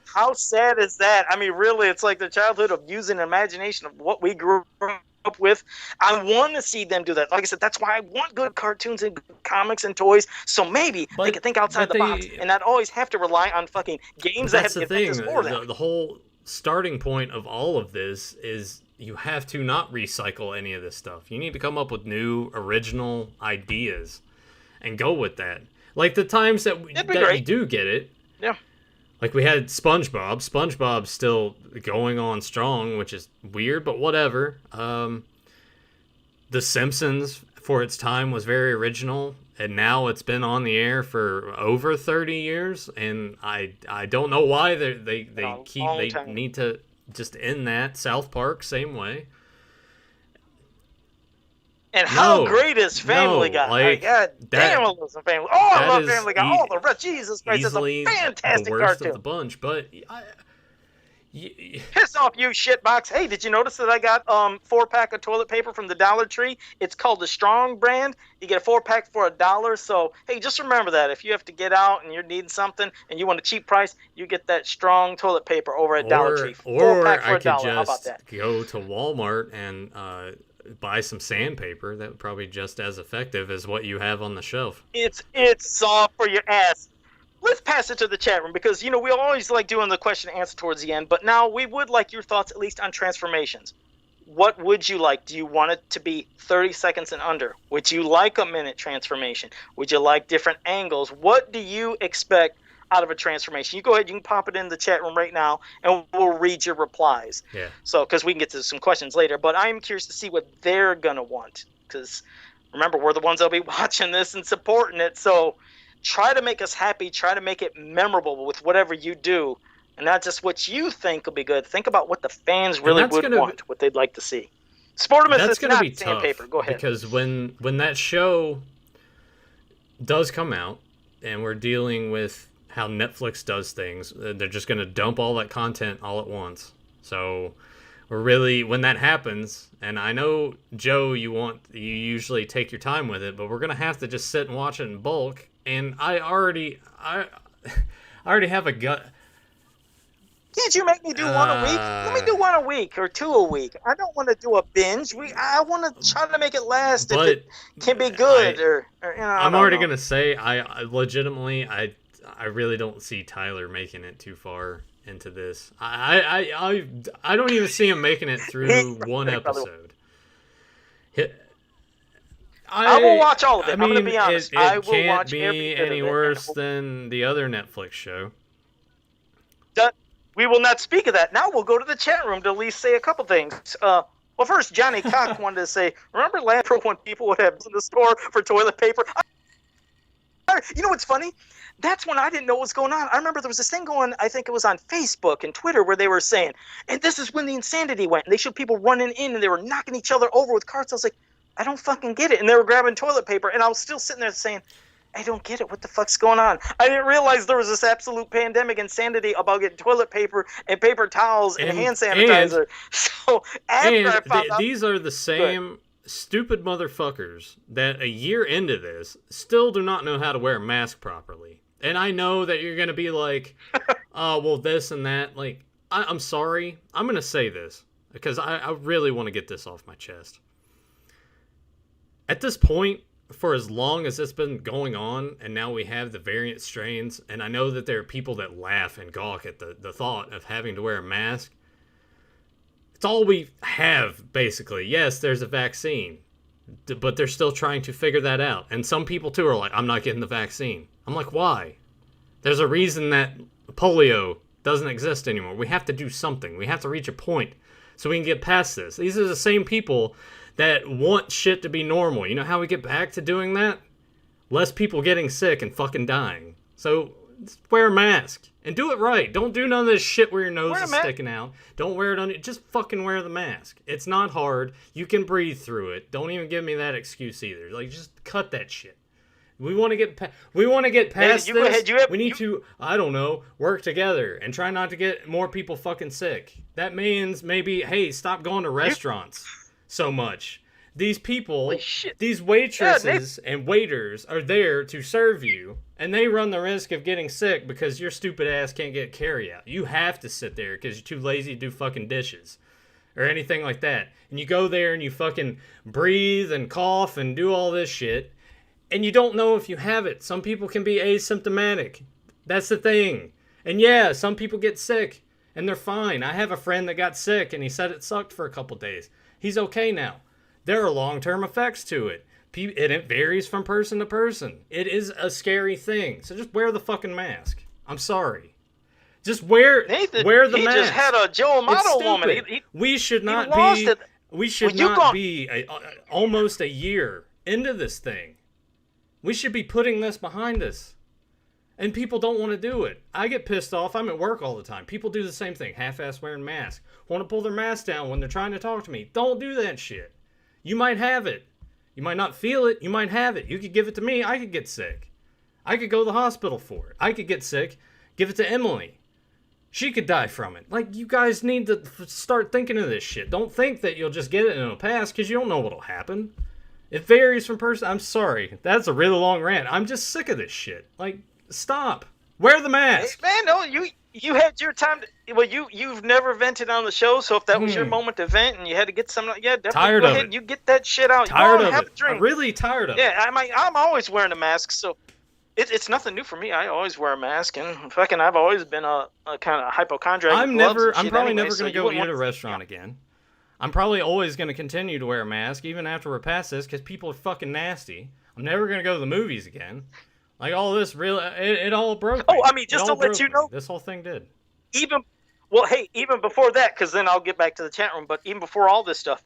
How sad is that? I mean, really, it's like the childhood of using imagination of what we grew up with. I want to see them do that. Like I said, that's why I want good cartoons and good comics and toys. So maybe they can think outside the box and not always have to rely on fucking games that have invented for them. The whole starting point of all of this is you have to not recycle any of this stuff. You need to come up with new, original ideas and go with that. Like the times that you do get it. Yeah. Like we had SpongeBob. SpongeBob's still going on strong, which is weird, but whatever. The Simpsons, for its time, was very original, and now it's been on the air for over 30 years, and I don't know why they need to just end that. South Park, same way. And how great is Family Guy? Like, God damn, I love Family Guy. Oh, I love Family Guy. Oh, the rest, Jesus Christ, it's a fantastic the worst cartoon. Of the bunch, but piss off, you shitbox. Hey, did you notice that I got 4-pack of toilet paper from the Dollar Tree? It's called the Strong brand. You get a 4-pack for $1. So, hey, just remember that. If you have to get out and you're needing something and you want a cheap price, you get that Strong toilet paper over at Dollar Tree. 4-pack for $1. How about that? Go to Walmart and buy some sandpaper. That would probably just as effective as what you have on the shelf. It's soft for your ass. Let's pass it to the chat room because, we always like doing the question and answer towards the end, but now we would like your thoughts at least on transformations. What would you like? Do you want it to be 30 seconds and under? Would you like a minute transformation? Would you like different angles? What do you expect out of a transformation? You go ahead, you can pop it in the chat room right now and we'll read your replies. Yeah. So, because we can get to some questions later, but I'm curious to see what they're going to want because remember, we're the ones that'll be watching this and supporting it. So try to make us happy. Try to make it memorable with whatever you do, and not just what you think will be good. Think about what the fans really would want, what they'd like to see. Sportimus, that's going to be sandpaper. Tough go ahead. Because when that show does come out, and we're dealing with how Netflix does things, they're just going to dump all that content all at once. So we're really, when that happens, and I know, Joe, you usually take your time with it, but we're going to have to just sit and watch it in bulk. And I already have a gut. Can't you make me do one a week? Let me do one a week or 2 a week. I don't want to do a binge. I want to try to make it last if it can be good. I'm already going to say, I legitimately, I really don't see Tyler making it too far into this. I don't even see him making it through one episode. I will watch all of it. I'm going to be honest. I will watch every bit of it. It can't be any worse than the other Netflix show. We will not speak of that. Now we'll go to the chat room to at least say a couple things. Well, first, Johnny Cock wanted to say, remember last year when people would have in the store for toilet paper? You know what's funny? That's when I didn't know what was going on. I remember there was this thing going, I think it was on Facebook and Twitter, where they were saying, and this is when the insanity went. And they showed people running in and they were knocking each other over with carts. I was like, I don't fucking get it. And they were grabbing toilet paper. And I was still sitting there saying, I don't get it. What the fuck's going on? I didn't realize there was this absolute pandemic insanity about getting toilet paper and paper towels and hand sanitizer. So after I found out, these are the same stupid motherfuckers that a year into this still do not know how to wear a mask properly. And I know that you're going to be like, oh, well, this and that. Like, I'm sorry. I'm going to say this because I really want to get this off my chest. At this point, for as long as it's been going on, and now we have the variant strains, and I know that there are people that laugh and gawk at the thought of having to wear a mask. It's all we have, basically. Yes, there's a vaccine, but they're still trying to figure that out. And some people, too, are like, I'm not getting the vaccine. I'm like, why? There's a reason that polio doesn't exist anymore. We have to do something. We have to reach a point so we can get past this. These are the same people that want shit to be normal. You know how we get back to doing that? Less people getting sick and fucking dying. So wear a mask and do it right. Don't do none of this shit where your nose is sticking out. Don't wear it on. Just fucking wear the mask. It's not hard. You can breathe through it. Don't even give me that excuse either. Like, just cut that shit. We want to get past this. We need to, I don't know, work together and try not to get more people fucking sick. That means maybe, hey, stop going to restaurants so much. These people, these waitresses and waiters are there to serve you, and they run the risk of getting sick because your stupid ass can't get carry out. You have to sit there because you're too lazy to do fucking dishes or anything like that. And you go there and you fucking breathe and cough and do all this shit, and you don't know if you have it. Some people can be asymptomatic. That's the thing. And yeah, some people get sick. and they're fine. I have a friend that got sick, and he said it sucked for a couple days. He's okay now. There are long-term effects to it. It varies from person to person. It is a scary thing. So just wear the fucking mask. I'm sorry. Just wear the mask. He just had a Joe Amato woman. We should not be almost a year into this thing. We should be putting this behind us. And people don't want to do it. I get pissed off. I'm at work all the time. People do the same thing. Half-ass wearing masks. Want to pull their mask down when they're trying to talk to me. Don't do that shit. You might have it. You might not feel it. You might have it. You could give it to me. I could get sick. I could go to the hospital for it. I could get sick. Give it to Emily. She could die from it. Like, you guys need to start thinking of this shit. Don't think that you'll just get it and it'll pass, because you don't know what'll happen. It varies from person. I'm sorry. That's a really long rant. I'm just sick of this shit. Like, stop. Wear the mask. Hey, man, no, you had your time. You've never vented on the show, so if that was your moment to vent and you had to get something, definitely tired go of ahead. it. You get that shit out. Tired of it. I'm really tired of it. Yeah, I'm always wearing a mask, so it's nothing new for me. I always wear a mask, and fucking I've always been a kind of hypochondriac. I'm probably never going to go eat at a restaurant again. I'm probably always going to continue to wear a mask even after we're past this, because people are fucking nasty. I'm never going to go to the movies again. Like, all this really, it all broke me. Oh, I mean, just to let you know, this whole thing did. Even before that, because then I'll get back to the chat room, but even before all this stuff,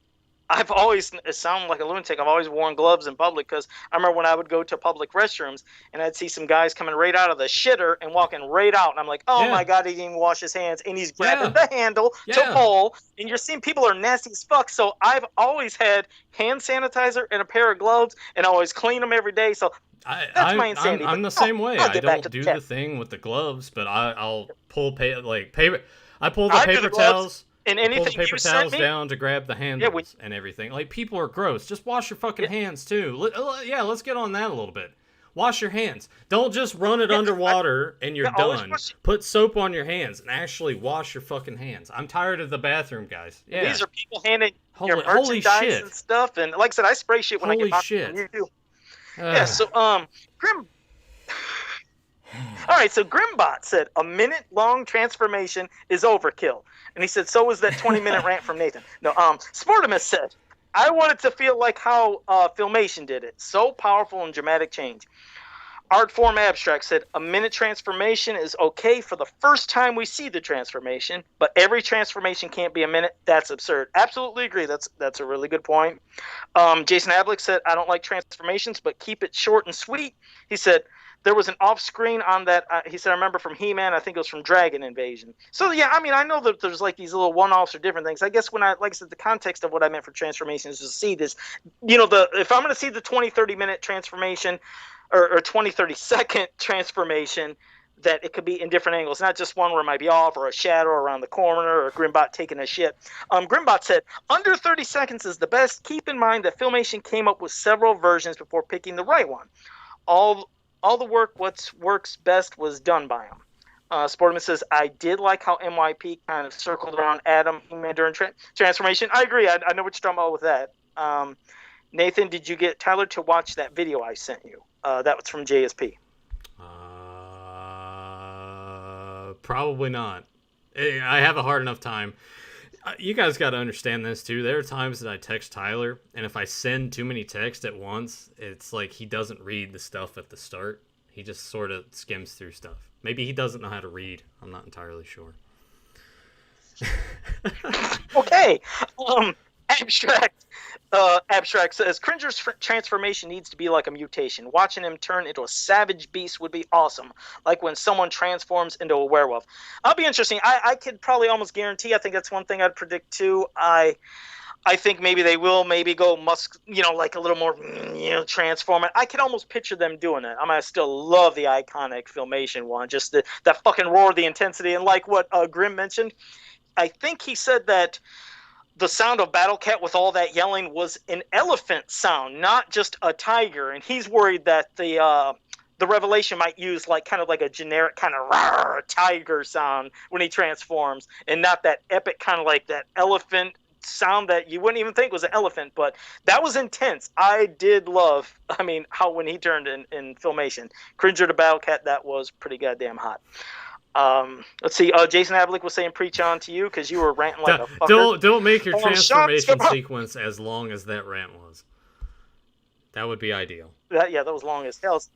I've always, it sounds like a lunatic, I've always worn gloves in public, because I remember when I would go to public restrooms, and I'd see some guys coming right out of the shitter and walking right out, and I'm like, oh my God, he didn't even wash his hands, and he's grabbing the handle to pull, and you're seeing people are nasty as fuck, so I've always had hand sanitizer and a pair of gloves, and I always clean them every day, so that's my insanity. I'm the same way. I don't do the thing with the gloves, but I'll pull paper. I pull the paper towels. And anything pull the paper towels down to grab the handles and everything. Like, people are gross. Just wash your fucking hands too. Let's get on that a little bit. Wash your hands. Don't just run it underwater and you're done. Put soap on your hands and actually wash your fucking hands. I'm tired of the bathroom, guys. Yeah. These are people handing your merchandise and stuff. And like I said, I spray shit when I get shit. You do. So Grim. All right, so Grimbot said a minute-long transformation is overkill, and he said so is that 20-minute rant from Nathan. No, Sportimus said I wanted to feel like how Filmation did it, so powerful and dramatic change. Artform Abstract said a minute transformation is okay for the first time we see the transformation, but every transformation can't be a minute. That's absurd. Absolutely agree. That's a really good point. Jason Ablich said I don't like transformations, but keep it short and sweet. He said there was an off-screen on that. He said I remember from He-Man. I think it was from Dragon Invasion. So yeah, I mean I know that there's like these little one-offs or different things. I guess when like I said, the context of what I meant for transformations is to see this. If I'm going to see the 20-30 minute transformation. Or 20-30 second transformation, that it could be in different angles, not just one where it might be off, or a shadow around the corner, or Grimbot taking a shit. Grimbot said, under 30 seconds is the best. Keep in mind that Filmation came up with several versions before picking the right one. All the what works best was done by him. Sportman says, I did like how MYP kind of circled around Adam during transformation. I agree. I know what you're talking about with that. Nathan, did you get Tyler to watch that video I sent you? That was from JSP. Probably not. I have a hard enough time. You guys got to understand this too. There are times that I text Tyler, and if I send too many texts at once, it's like he doesn't read the stuff at the start. He just sort of skims through stuff. Maybe he doesn't know how to read. I'm not entirely sure. Okay. Abstract says Cringer's transformation needs to be like a mutation. Watching him turn into a savage beast would be awesome, like when someone transforms into a werewolf. That'll be interesting. I could probably almost guarantee. I think that's one thing I'd predict too. I think maybe they will go like a little more transform it. I could almost picture them doing it. I still love the iconic Filmation one, just that fucking roar, the intensity, and like what Grim mentioned. I think he said that the sound of Battle Cat with all that yelling was an elephant sound, not just a tiger. And he's worried that the Revelation might use kind of like a generic kind of rawr tiger sound when he transforms, and not that epic kind of like that elephant sound that you wouldn't even think was an elephant. But that was intense. I did love, how when he turned in Filmation, Cringer to Battle Cat, that was pretty goddamn hot. Let's see. Jason Havlik was saying preach on to you because you were ranting like a fucker. Don't make your transformation sequence as long as that rant was. That would be ideal. That was long as hell. So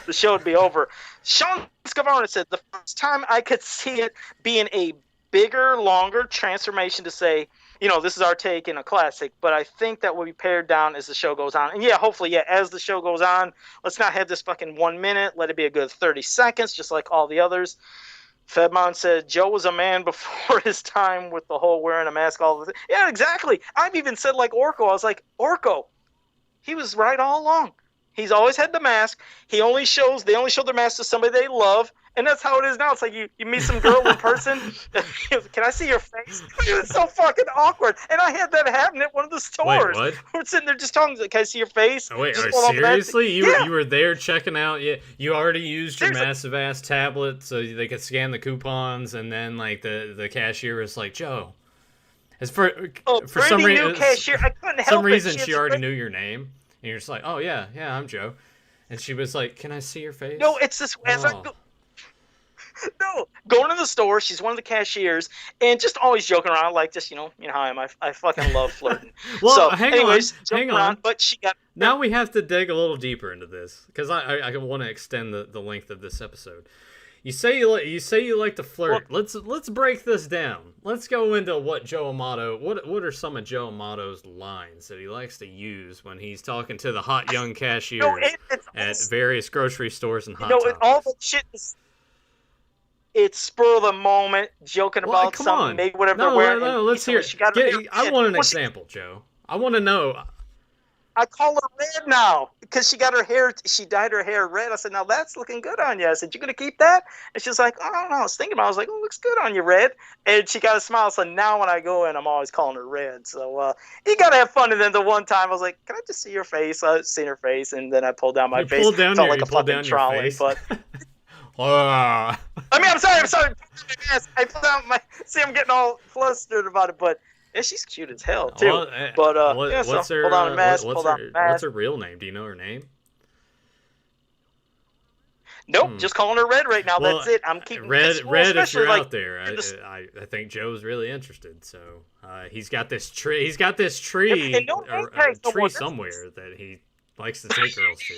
the show would be over. Sean Scavarna said the first time I could see it being a bigger, longer transformation to say, this is our take in a classic, but I think that will be pared down as the show goes on. And yeah, hopefully, as the show goes on, let's not have this fucking 1 minute. Let it be a good 30 seconds, just like all the others. Fedmon said Joe was a man before his time with the whole wearing a mask. All of it. Yeah, exactly. I've even said like Orko. I was like, Orko, he was right all along. He's always had the mask. They only show the mask to somebody they love, and that's how it is now. It's like you meet some girl in person. Can I see your face? It's so fucking awkward. And I had that happen at one of the stores. Wait, what? We're sitting there just talking. Can I see your face? Oh, wait, seriously? You were there checking out? Yeah, you already used your massive ass tablet so they could scan the coupons, and then like the cashier was like, Joe. For some reason, cashier, I couldn't help some reason she already knew your name. And you're just like, oh, yeah, I'm Joe. And she was like, can I see your face? No, it's this way. No, going to the store, she's one of the cashiers, and just always joking around, like just, how I am. I fucking love flirting. Well, so, hang on. But she got... Now we have to dig a little deeper into this, because I want to extend the length of this episode. You say you like to flirt. Well, let's break this down. Let's go into what Joe Amato. What are some of Joe Amato's lines that he likes to use when he's talking to the hot young cashiers at various grocery stores and Hot Topics? All the shit is. It's spur of the moment, joking about something, maybe whatever they're wearing. No, let's hear it. I want an example, Joe. I want to know. I call her red now because she dyed her hair red. I said, now that's looking good on you. I said, you going to keep that? And she's like, I don't know. I was thinking about it. I was like, oh, looks good on you, red. And she got a smile. So now when I go in, I'm always calling her red. So you got to have fun. And then the one time I was like, can I just see your face? I seen her face. And then I pulled down my face. Felt like a fucking trolley. But I mean, I'm sorry. I pulled out my, see, I'm getting all flustered about it, but yeah, she's cute as hell too. Well, but what's her? Hold on a mask. What's her real name? Do you know her name? Nope, just calling her Red right now. Well, that's it. I'm keeping Red. If you're out there, I think Joe's really interested. So he's got this tree. He's got this tree, tree somewhere that he likes to take girls to.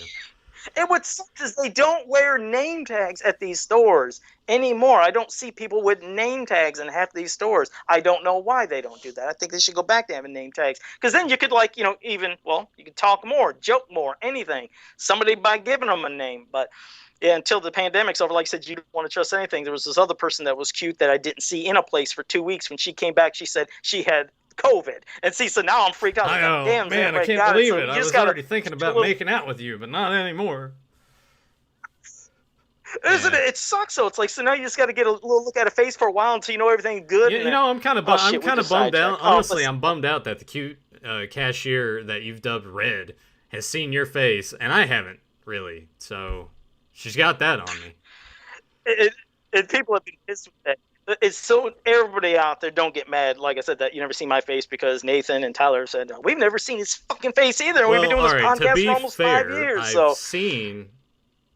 And what sucks is they don't wear name tags at these stores anymore. I don't see people with name tags in half these stores. I don't know why they don't do that. I think they should go back to having name tags. Because then you could you could talk more, joke more, anything. Somebody by giving them a name. But yeah, until the pandemic's over, like I said, you don't want to trust anything. There was this other person that was cute that I didn't see in a place for 2 weeks. When she came back, she said she had COVID. And see, so now I'm freaked out. I know, damn, man, I can't believe it. I was already thinking about making out with you, but not anymore. Isn't it? It sucks though. It's like, so now you just got to get a little look at a face for a while until you know everything's good. I'm kind of bummed out. Honestly, I'm bummed out that the cute cashier that you've dubbed Red has seen your face, and I haven't really. So she's got that on me. And people have been pissed with that. It's so everybody out there, don't get mad. Like I said, that you never see my face because Nathan and Tyler said we've never seen his fucking face either. We've been doing this podcast for almost 5 years. I've seen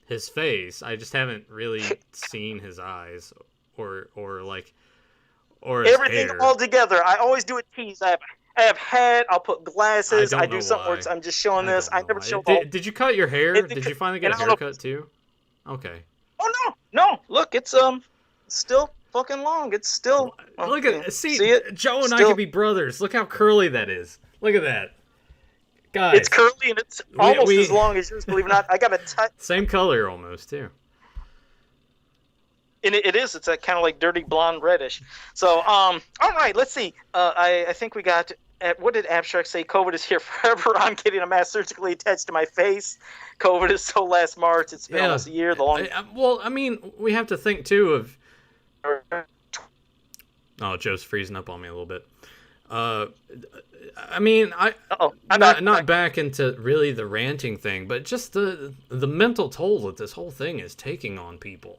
his face. I just haven't really seen his eyes or his everything hair. All together. I always do a tease. I have hat. I'll put glasses. I do something where I'm just showing this. I never show. Did you cut your hair? Did you finally get a haircut too? Okay. Oh no! Look, it's still fucking long. It's still. Look at see it. Joe and I could be brothers. Look how curly that is. Look at that. Guys, it's curly and it's almost as long as yours. Believe it or not, I got a same color almost too. And it is. It's kind of like dirty blonde reddish. So all right. Let's see. I think we got. What did Abstract say? COVID is here forever. I'm getting a mask surgically attached to my face. COVID is so last March. It's been almost a year. Well, I mean, we have to think too of. Oh, Joe's freezing up on me a little bit. I mean, not back into really the ranting thing, but just the mental toll that this whole thing is taking on people.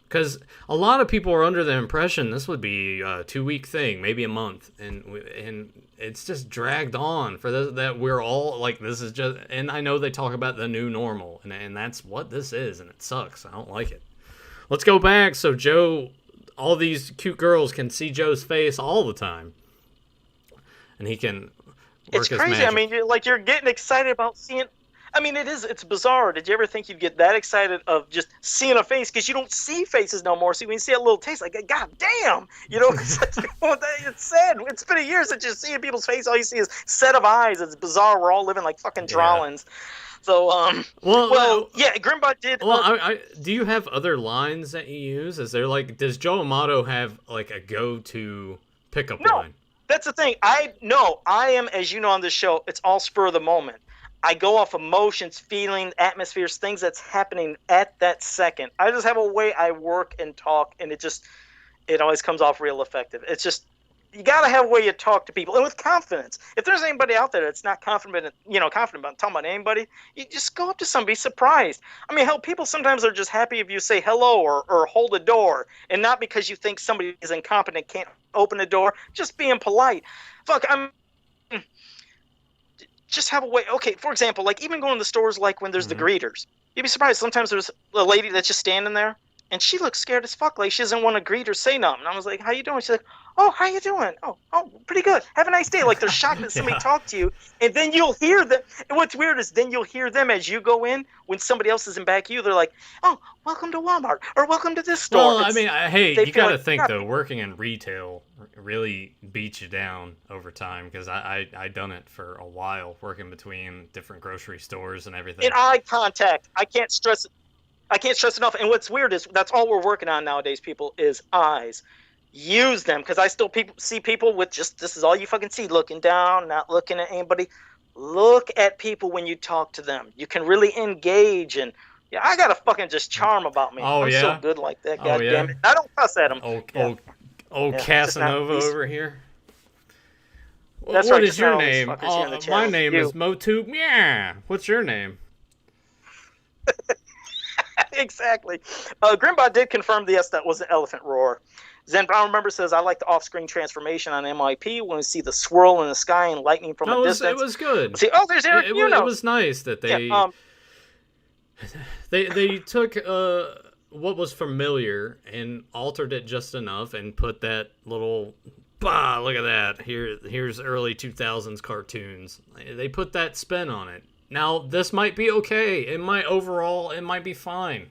Because a lot of people are under the impression this would be a 2-week thing, maybe a month, and it's just dragged on for that we're all like, this is just. And I know they talk about the new normal, and that's what this is, and it sucks. I don't like it. let's go back so Joe, all these cute girls can see Joe's face all the time, and he can work It's his crazy. magic. I mean, you're getting excited about seeing. I mean, it's bizarre. Did you ever think you'd get that excited of just seeing a face? Because you don't see faces no more. So when you see a little taste, like, God damn, it's sad. It's been a year since you're seeing people's face. All you see is set of eyes. It's bizarre. We're all living like fucking drawings. So, yeah, Grimbot did. Well, do you have other lines that you use? Is there does Joe Amato have like a go-to pickup line? That's the thing. I am, as you know on this show, it's all spur of the moment. I go off emotions, feelings, atmospheres, things that's happening at that second. I just have a way I work and talk, and it always comes off real effective. It's just, you got to have a way you talk to people, and with confidence. If there's anybody out there that's not confident about talking about anybody, you just go up to somebody, be surprised. I mean, hell, people sometimes are just happy if you say hello or hold a door, and not because you think somebody is incompetent, can't open a door, just being polite. Fuck, just have a way. Okay, for example, like even going to the stores, like when there's the greeters, you'd be surprised. Sometimes there's a lady that's just standing there, and she looks scared as fuck, like she doesn't want to greet or say nothing. And I was like, "How you doing?" She's like, "Oh, how you doing? Oh, pretty good. Have a nice day." Like they're shocked that somebody talked to you, and then you'll hear them. And what's weird is then you'll hear them as you go in when somebody else is in back of you. They're like, "Oh, welcome to Walmart," or "Welcome to this store." Well, I mean, hey, you got to think though, working in retail really beats you down over time, because I done it for a while, working between different grocery stores and everything. And eye contact, I can't stress enough. And what's weird is that's all we're working on nowadays, people, is eyes. Use them, because I still see people with just, this is all you fucking see, looking down, not looking at anybody. Look at people when you talk to them. You can really engage, and yeah, I got a fucking just charm about me. I'm so good like that, goddamn it. I don't cuss at them. Casanova over here. That's what right, is your name? My name is MOTU. Yeah. What's your name? Exactly. Grimbot did confirm that was an elephant roar. Zen Brown, remember, says, I like the off-screen transformation on MIP when we see the swirl in the sky and lightning from a distance. It was good. See, there's Eric. It was nice that they they took what was familiar and altered it just enough and put that little, look at that. Here's early 2000s cartoons. They put that spin on it. Now, this might be okay. It might be fine.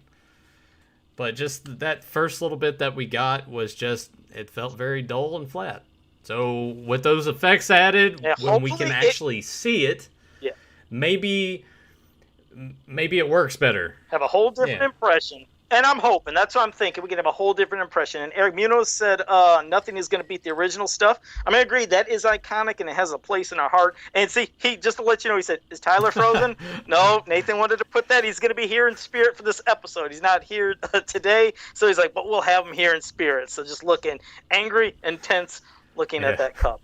But just that first little bit that we got was just, it felt very dull and flat. So with those effects added, when we can actually see it, maybe it works better. Have a whole different impression. And I'm hoping, that's what I'm thinking, we can have a whole different impression. And Eric Munoz said nothing is going to beat the original stuff. I mean, I agree, that is iconic and it has a place in our heart. And see, just to let you know, he said, is Tyler frozen? No, Nathan wanted to put that. He's going to be here in spirit for this episode. He's not here today. So he's like, but we'll have him here in spirit. So just looking angry, intense, looking at that cup.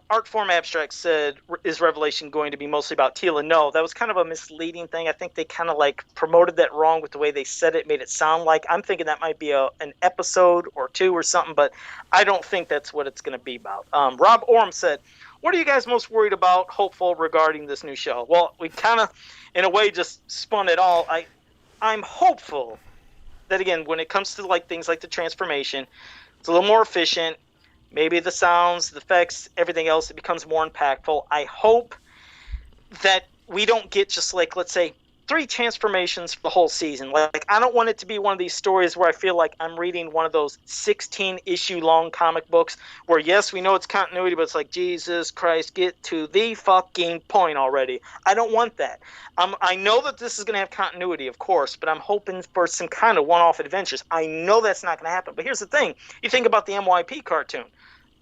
Artform Abstract said, is Revelation going to be mostly about Tila? No, that was kind of a misleading thing. I think they kind of promoted that wrong with the way they said it, made it sound like. I'm thinking that might be an episode or two or something, but I don't think that's what it's going to be about. Rob Orm said, what are you guys most worried about, hopeful regarding this new show? Well, we kind of, in a way, just spun it all. I'm hopeful that, again, when it comes to things like the transformation, it's a little more efficient. Maybe the sounds, the effects, everything else, it becomes more impactful. I hope that we don't get just let's say, 3 transformations for the whole season. I don't want it to be one of these stories where I feel like I'm reading one of those 16-issue long comic books where, yes, we know it's continuity, but it's like, Jesus Christ, get to the fucking point already. I don't want that. I know that this is going to have continuity, of course, but I'm hoping for some kind of one-off adventures. I know that's not going to happen. But here's the thing. You think about the MYP cartoon.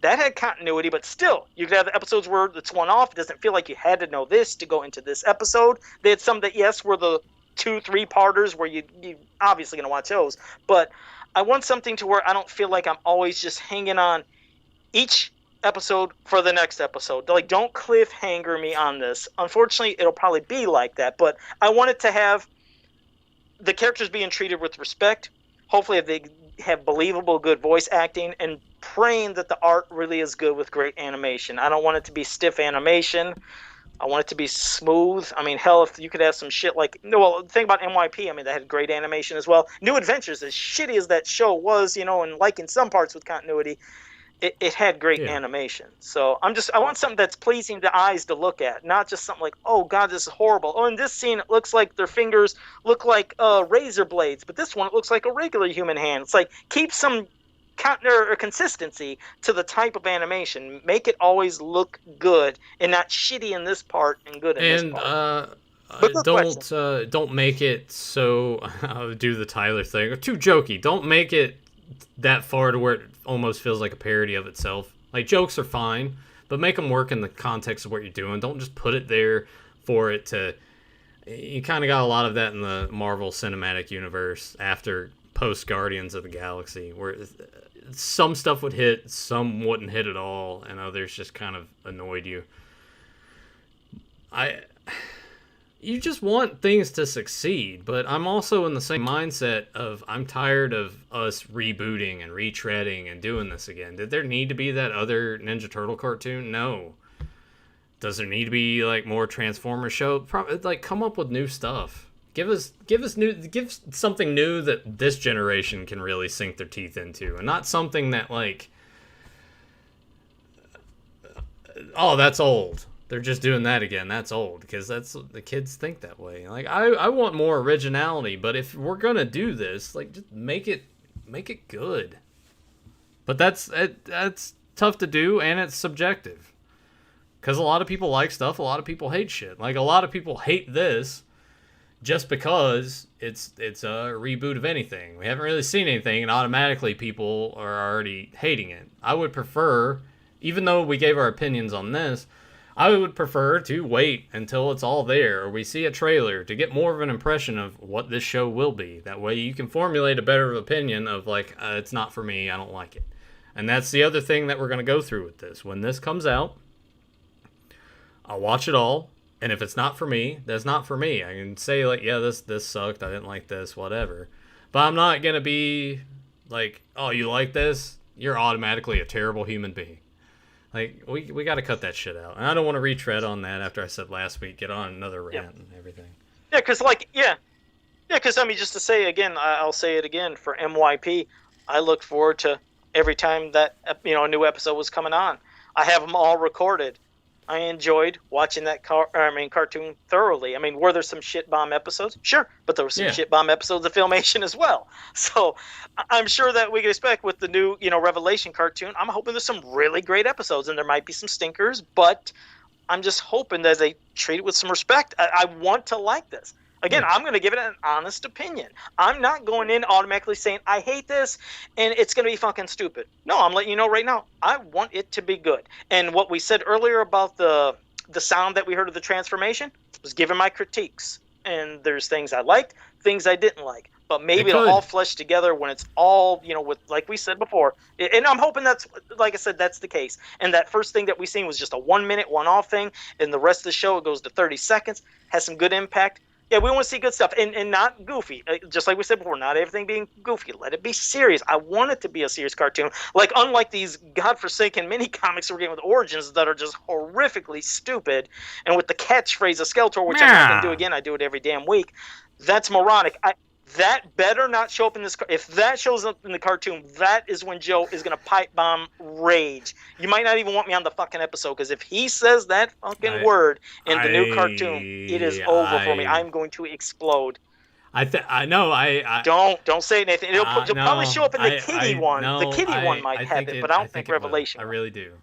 That had continuity, but still, you could have episodes where it's one-off. It doesn't feel like you had to know this to go into this episode. They had some that, yes, were the 2-3-parters where you obviously going to watch those. But I want something to where I don't feel like I'm always just hanging on each episode for the next episode. Don't cliffhanger me on this. Unfortunately, it'll probably be like that. But I want it to have the characters being treated with respect. Hopefully, they have believable, good voice acting, and praying that the art really is good with great animation. I don't want it to be stiff animation I want it to be smooth. I mean, hell, if you could have some shit like, no, well, the thing about MYP, I mean, that had great animation as well. New Adventures, as shitty as that show was, you know, and like in some parts with continuity, it had great Yeah. animation. So I want something that's pleasing to eyes to look at, not just something like, oh god, this is horrible. Oh, in this scene it looks like their fingers look like razor blades, but this one it looks like a regular human hand. It's like, keep some consistency to the type of animation. Make it always look good and not shitty in this part and good in this part. Don't make it so I'll do the Tyler thing. Too jokey. Don't make it that far to where it almost feels like a parody of itself. Like, jokes are fine, but make them work in the context of what you're doing. Don't just put it there for it to. You kind of got a lot of that in the Marvel Cinematic Universe after post Guardians of the Galaxy, where some stuff would hit, some wouldn't hit at all, and others just kind of annoyed you. You just want things to succeed, but I'm also in the same mindset of I'm tired of us rebooting and retreading and doing this again. Did there need to be that other Ninja Turtle cartoon? No. Does there need to be like more Transformers show? Probably, like, come up with new stuff. Give something new that this generation can really sink their teeth into, and not something that, like, oh, that's old. They're just doing that again. That's old, because that's the kids think that way. Like, I want more originality, but if we're gonna do this, like, just make it good. But that's tough to do, and it's subjective. Because a lot of people like stuff, a lot of people hate shit. Like, a lot of people hate this just because it's a reboot of anything. We haven't really seen anything, and automatically people are already hating it. I would prefer, even though we gave our opinions on this, I would prefer to wait until it's all there, or we see a trailer, to get more of an impression of what this show will be. That way you can formulate a better opinion of, like, it's not for me, I don't like it. And that's the other thing that we're going to go through with this. When this comes out, I'll watch it all, and if it's not for me, that's not for me. I can say, like, yeah, this sucked, I didn't like this, whatever. But I'm not going to be like, oh, you like this? You're automatically a terrible human being. Like, we got to cut that shit out. And I don't want to retread on that after I said last week, get on another rant and everything. Yeah, because, like, because, I mean, just to say again, I'll say it again, for MYP, I look forward to every time that, you know, a new episode was coming on. I have them all recorded. I enjoyed watching that cartoon thoroughly. I mean, were there some shit bomb episodes? Sure, but there were some shit bomb episodes of Filmation as well. So I'm sure that we can expect with the new, you know, Revelation cartoon, I'm hoping there's some really great episodes, and there might be some stinkers, but I'm just hoping that they treat it with some respect. I want to like this. Again, I'm going to give it an honest opinion. I'm not going in automatically saying, I hate this, and it's going to be fucking stupid. No, I'm letting you know right now, I want it to be good. And what we said earlier about the sound that we heard of the transformation was giving my critiques. And there's things I liked, things I didn't like. But maybe it'll all flesh together when it's all, you know, with, like we said before. And I'm hoping that's, like I said, that's the case. And that first thing that we seen was just a 1 minute, one-off thing. And the rest of the show, it goes to 30 seconds, has some good impact. Yeah, we want to see good stuff, and not goofy. Just like we said before, not everything being goofy. Let it be serious. I want it to be a serious cartoon. Like, unlike these godforsaken mini comics we're getting with Origins that are just horrifically stupid, and with the catchphrase of Skeletor, which I'm not going to do again, I do it every damn week. That's moronic. That better not show up in this. If that shows up in the cartoon, that is when Joe is going to pipe bomb rage. You might not even want me on the fucking episode, because if he says that fucking word in the new cartoon, it is over for me. I'm going to explode. I know. Don't say anything. It'll probably show up in the kitty one. The kitty one might have it, but I don't think Revelation. I really do.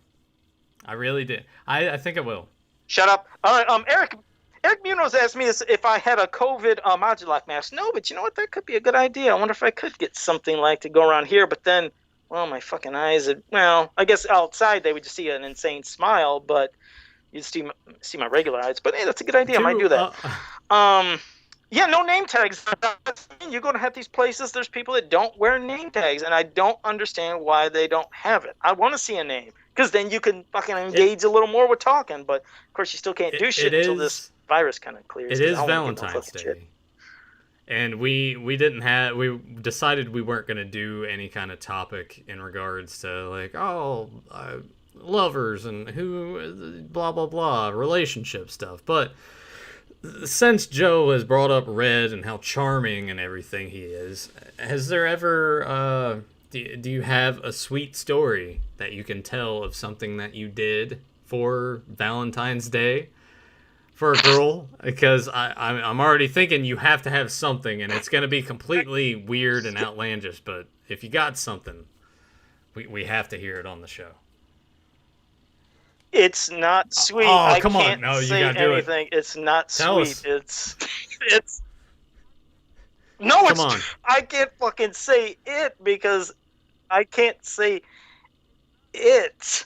I think it will. Shut up. All right, Eric Munoz asked me if I had a COVID Modulac mask. No, but you know what? That could be a good idea. I wonder if I could get something like to go around here. But then, well, my fucking eyes. Well, I guess outside they would just see an insane smile, but you'd see my regular eyes. But hey, that's a good idea. I might do that. Yeah, no name tags. You're going to have these places. There's people that don't wear name tags, and I don't understand why they don't have it. I want to see a name, because then you can fucking engage a little more with talking. But of course, you still can't do shit until this virus kind of clears. It is Valentine's Day, and we decided we weren't going to do any kind of topic in regards to, like, lovers and who blah blah blah relationship stuff. But since Joe has brought up Red and how charming and everything he is, has there ever do you have a sweet story that you can tell of something that you did for Valentine's Day for a girl? Because I'm already thinking you have to have something, and it's going to be completely weird and outlandish, but if you got something, we have to hear it on the show. It's not sweet. Oh, come I on. can't No, you say gotta do anything. It's not Tell sweet. us. It's no. Come It's on. I can't fucking say it because I can't say it.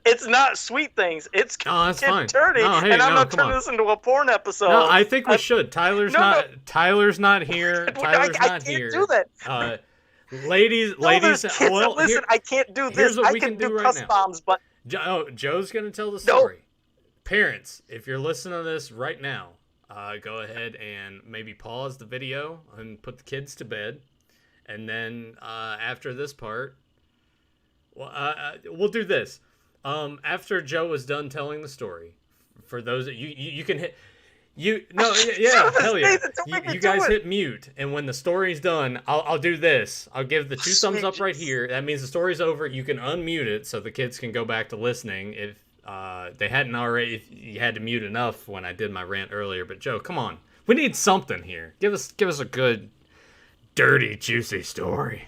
It's not sweet things. It's that's fine. dirty, No, hey, and I'm no, not come turning on. this into a porn episode. No, I think we should. Tyler's No, not. no. Tyler's not here. Tyler's I not can't here. do that. Ladies. Kids, Well, listen, I can't do here's this. what I we can can do do right cuss now. bombs, but Joe's gonna tell the No. story. Parents, if you're listening to this right now, go ahead and maybe pause the video and put the kids to bed, and then after this part, we'll do this. After Joe is done telling the story, for those that you can hit. Hell yeah. You guys hit mute, and when the story's done, I'll do this. I'll give the 2 thumbs up right here. That means the story's over. You can unmute it so the kids can go back to listening if they hadn't already. If you had to mute enough when I did my rant earlier. But Joe, come on, we need something here. Give us a good, dirty, juicy story.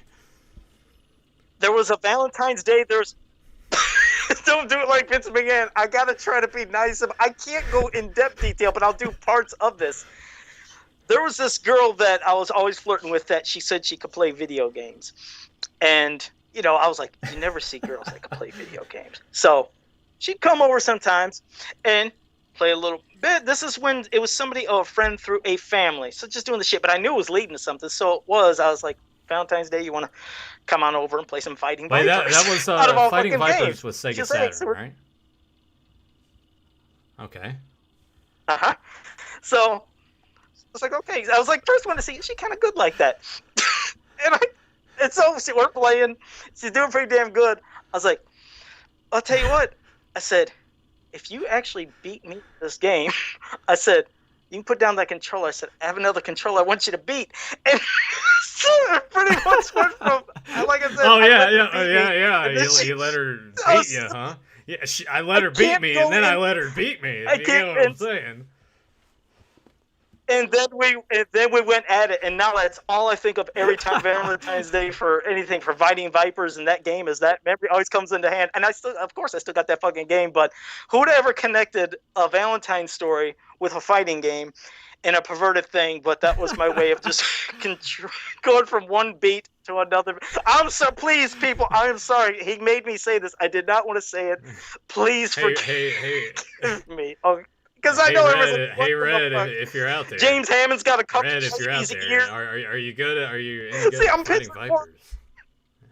there was a Valentine's Day. Don't do it like Vince McMahon. I gotta try to be nice. I can't go in depth detail, but I'll do parts of this. There was this girl that I was always flirting with that she said she could play video games, and I was like, you never see girls that can play video games. So she'd come over sometimes and play a little bit. This is when it was a friend through a family, so just doing the shit. But I knew it was leading to something, so I was like, Valentine's Day, you want to come on over and play some Fighting Vipers? That was out of all Fighting fucking Vipers games. with Sega She's like, Saturn, right? Okay. Uh-huh. So I was like, okay. I was like, first one to see, is she kind of good like that? and so we're playing. She's doing pretty damn good. I was like, I'll tell you what. I said, if you actually beat me in this game, I said, you can put down that controller. I said, I have another controller I want you to beat. And so it pretty much went from, like I said, oh, yeah. You You let her beat you, huh? Yeah, I let her beat me, and then I let her beat me. You know what I'm saying? And then we went at it, and now that's all I think of every time Valentine's Day for anything, for Fighting Vipers, and that game is that memory always comes into hand. And I still got that fucking game, but who would have ever connected a Valentine's story with a fighting game and a perverted thing? But that was my way of just going from one beat to another. Please, people, I am sorry. He made me say this. I did not want to say it. Please forgive me. Okay. Because I know everything. Hey, Red, if you're out there. James Hammond's got a couple Red, if you're out there, are you good? Are you any good See, at I'm Fighting Vipers?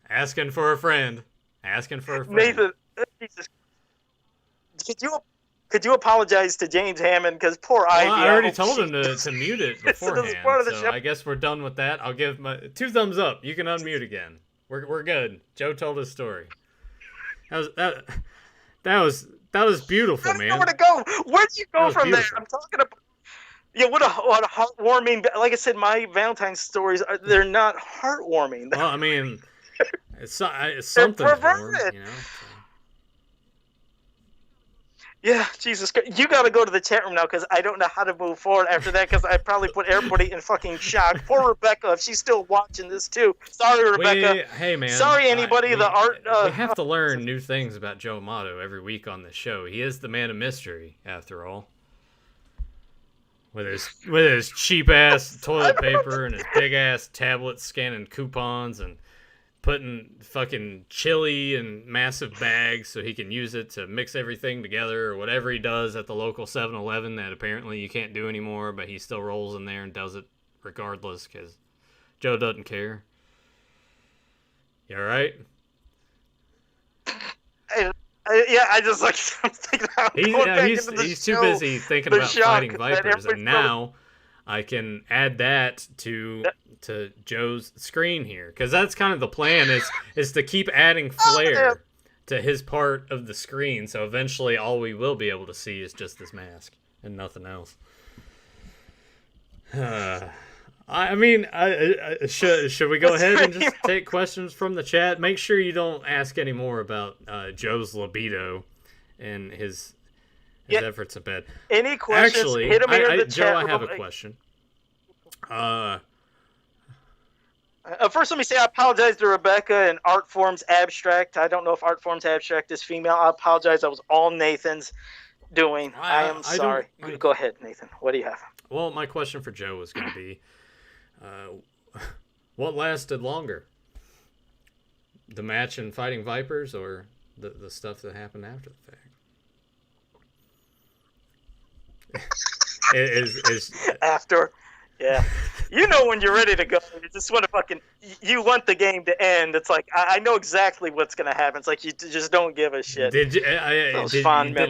Asking for a friend. Nathan, Jesus. Could you apologize to James Hammond? Because poor Ivy. I already told him to mute it beforehand. So I guess we're done with that. I'll give my 2 thumbs up. You can unmute again. We're good. Joe told his story. That was beautiful, man. I don't know where to go. Where do you go from there? I'm talking about. Yeah, what a heartwarming. Like I said, my Valentine's stories they're not heartwarming. Well, I mean, it's something perverted. For him, Yeah, Jesus Christ. You got to go to the chat room now because I don't know how to move forward after that because I probably put everybody in fucking shock. Poor Rebecca, if she's still watching this too. Sorry, Rebecca. Hey, man. Sorry, anybody. We have to learn new things about Joe MOTU every week on this show. He is the man of mystery, after all. With his cheap ass toilet paper and his big ass tablet scanning coupons and putting fucking chili in massive bags so he can use it to mix everything together or whatever he does at the local 7-Eleven that apparently you can't do anymore, but he still rolls in there and does it regardless because Joe doesn't care. You all right? I just like I'm thinking he's too busy thinking about Fighting Vipers, and now I can add that to Joe's screen here because that's kind of the plan is to keep adding flair to his part of the screen. So eventually, all we will be able to see is just this mask and nothing else. Should we go ahead and just take questions from the chat? Make sure you don't ask any more about Joe's libido and his efforts in bed. Any questions? Actually, hit him in the Joe, chat. I have a question. First, let me say I apologize to Rebecca and Art Forms Abstract. I don't know if Art Forms Abstract is female. I apologize. That was all Nathan's doing. I am sorry. Go ahead, Nathan. What do you have? Well, my question for Joe was going to be, what lasted longer? The match in Fighting Vipers or the stuff that happened after the fact? is After, yeah. You know when you're ready to go. You just want to you want the game to end. It's like, I know exactly what's going to happen. It's like you just don't give a shit. Didn't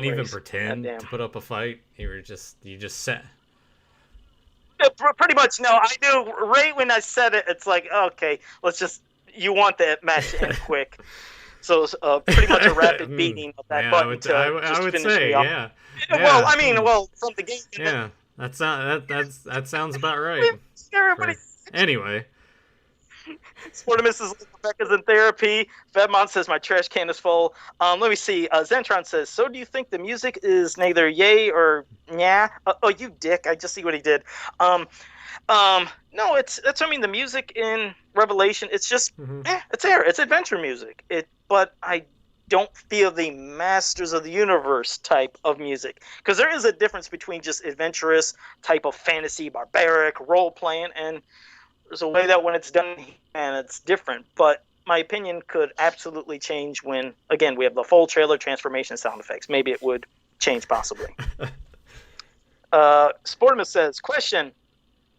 even pretend to put up a fight? You just sat... Yeah, pretty much, no. I knew right when I said it, it's like, okay, you want the match to end quick. So pretty much a rapid beating of that button I would finish say, me off. yeah. Well, from the game. Yeah, that sounds about right. Everybody. Anyway. Sportimus says Rebecca's in therapy. Vedmon says my trash can is full. Let me see. Zentron says, so do you think the music is neither yay or nyah? Oh, you dick. I just see what he did. No, the music in Revelation, it's just, it's there. It's adventure music. But I don't feel the Masters of the Universe type of music. Because there is a difference between just adventurous type of fantasy, barbaric, role-playing, and there's a way that when it's done, and it's different. But my opinion could absolutely change when, again, we have the full trailer transformation sound effects. Maybe it would change possibly. Sportimus says, question,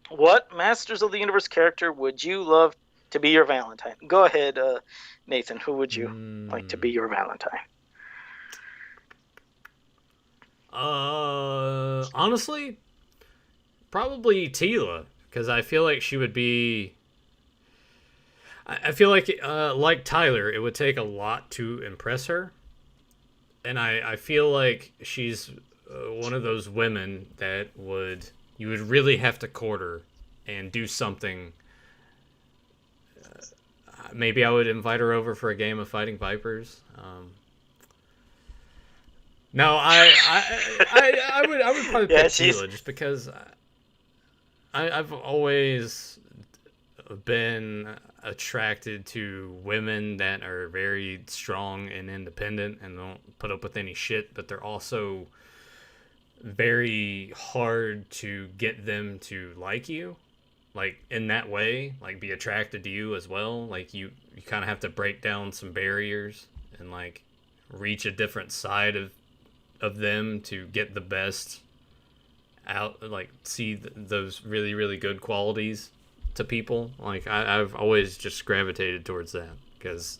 what Masters of the Universe character would you love to be your Valentine? Go ahead, Nathan. Who would you like to be your Valentine? Honestly, probably Tila. Because I feel like she would be... I feel like Tyler, it would take a lot to impress her. And I feel like she's one of those women that you would really have to court her and do something. Maybe I would invite her over for a game of Fighting Vipers. No, I would probably pick Tila just because... I've always been attracted to women that are very strong and independent and don't put up with any shit, but they're also very hard to get them to like you, like in that way, like be attracted to you as well. Like you kind of have to break down some barriers and like reach a different side of them to get the best out, like see those really, really good qualities to people. Like I've always just gravitated towards that because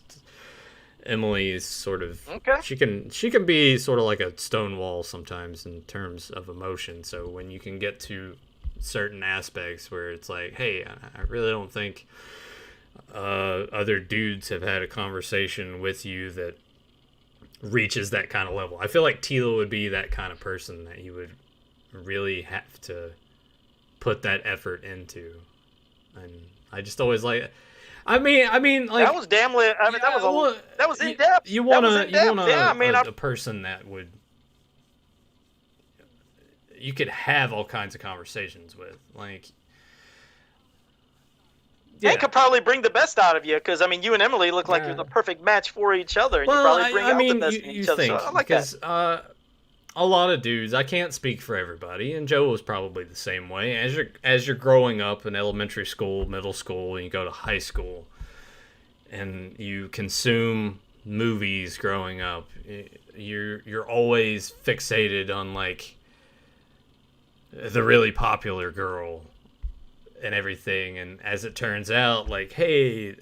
Emily is sort of she can be sort of like a stone wall sometimes in terms of emotion. So when you can get to certain aspects where it's like, hey, I really don't think other dudes have had a conversation with you that reaches that kind of level. I feel like Tila would be that kind of person that you would really have to put that effort into, and I just always like. I mean, like that was damn lit. I mean, that was in depth. You want a person that would you could have all kinds of conversations with, like. Yeah. They could probably bring the best out of you because, I mean, you and Emily look like you're the perfect match for each other. And you probably bring out the best in each other. So I like that. A lot of dudes, I can't speak for everybody, and Joe was probably the same way. As you're growing up in elementary school, middle school, and you go to high school, and you consume movies growing up, you're always fixated on, like, the really popular girl and everything, and as it turns out, like, hey,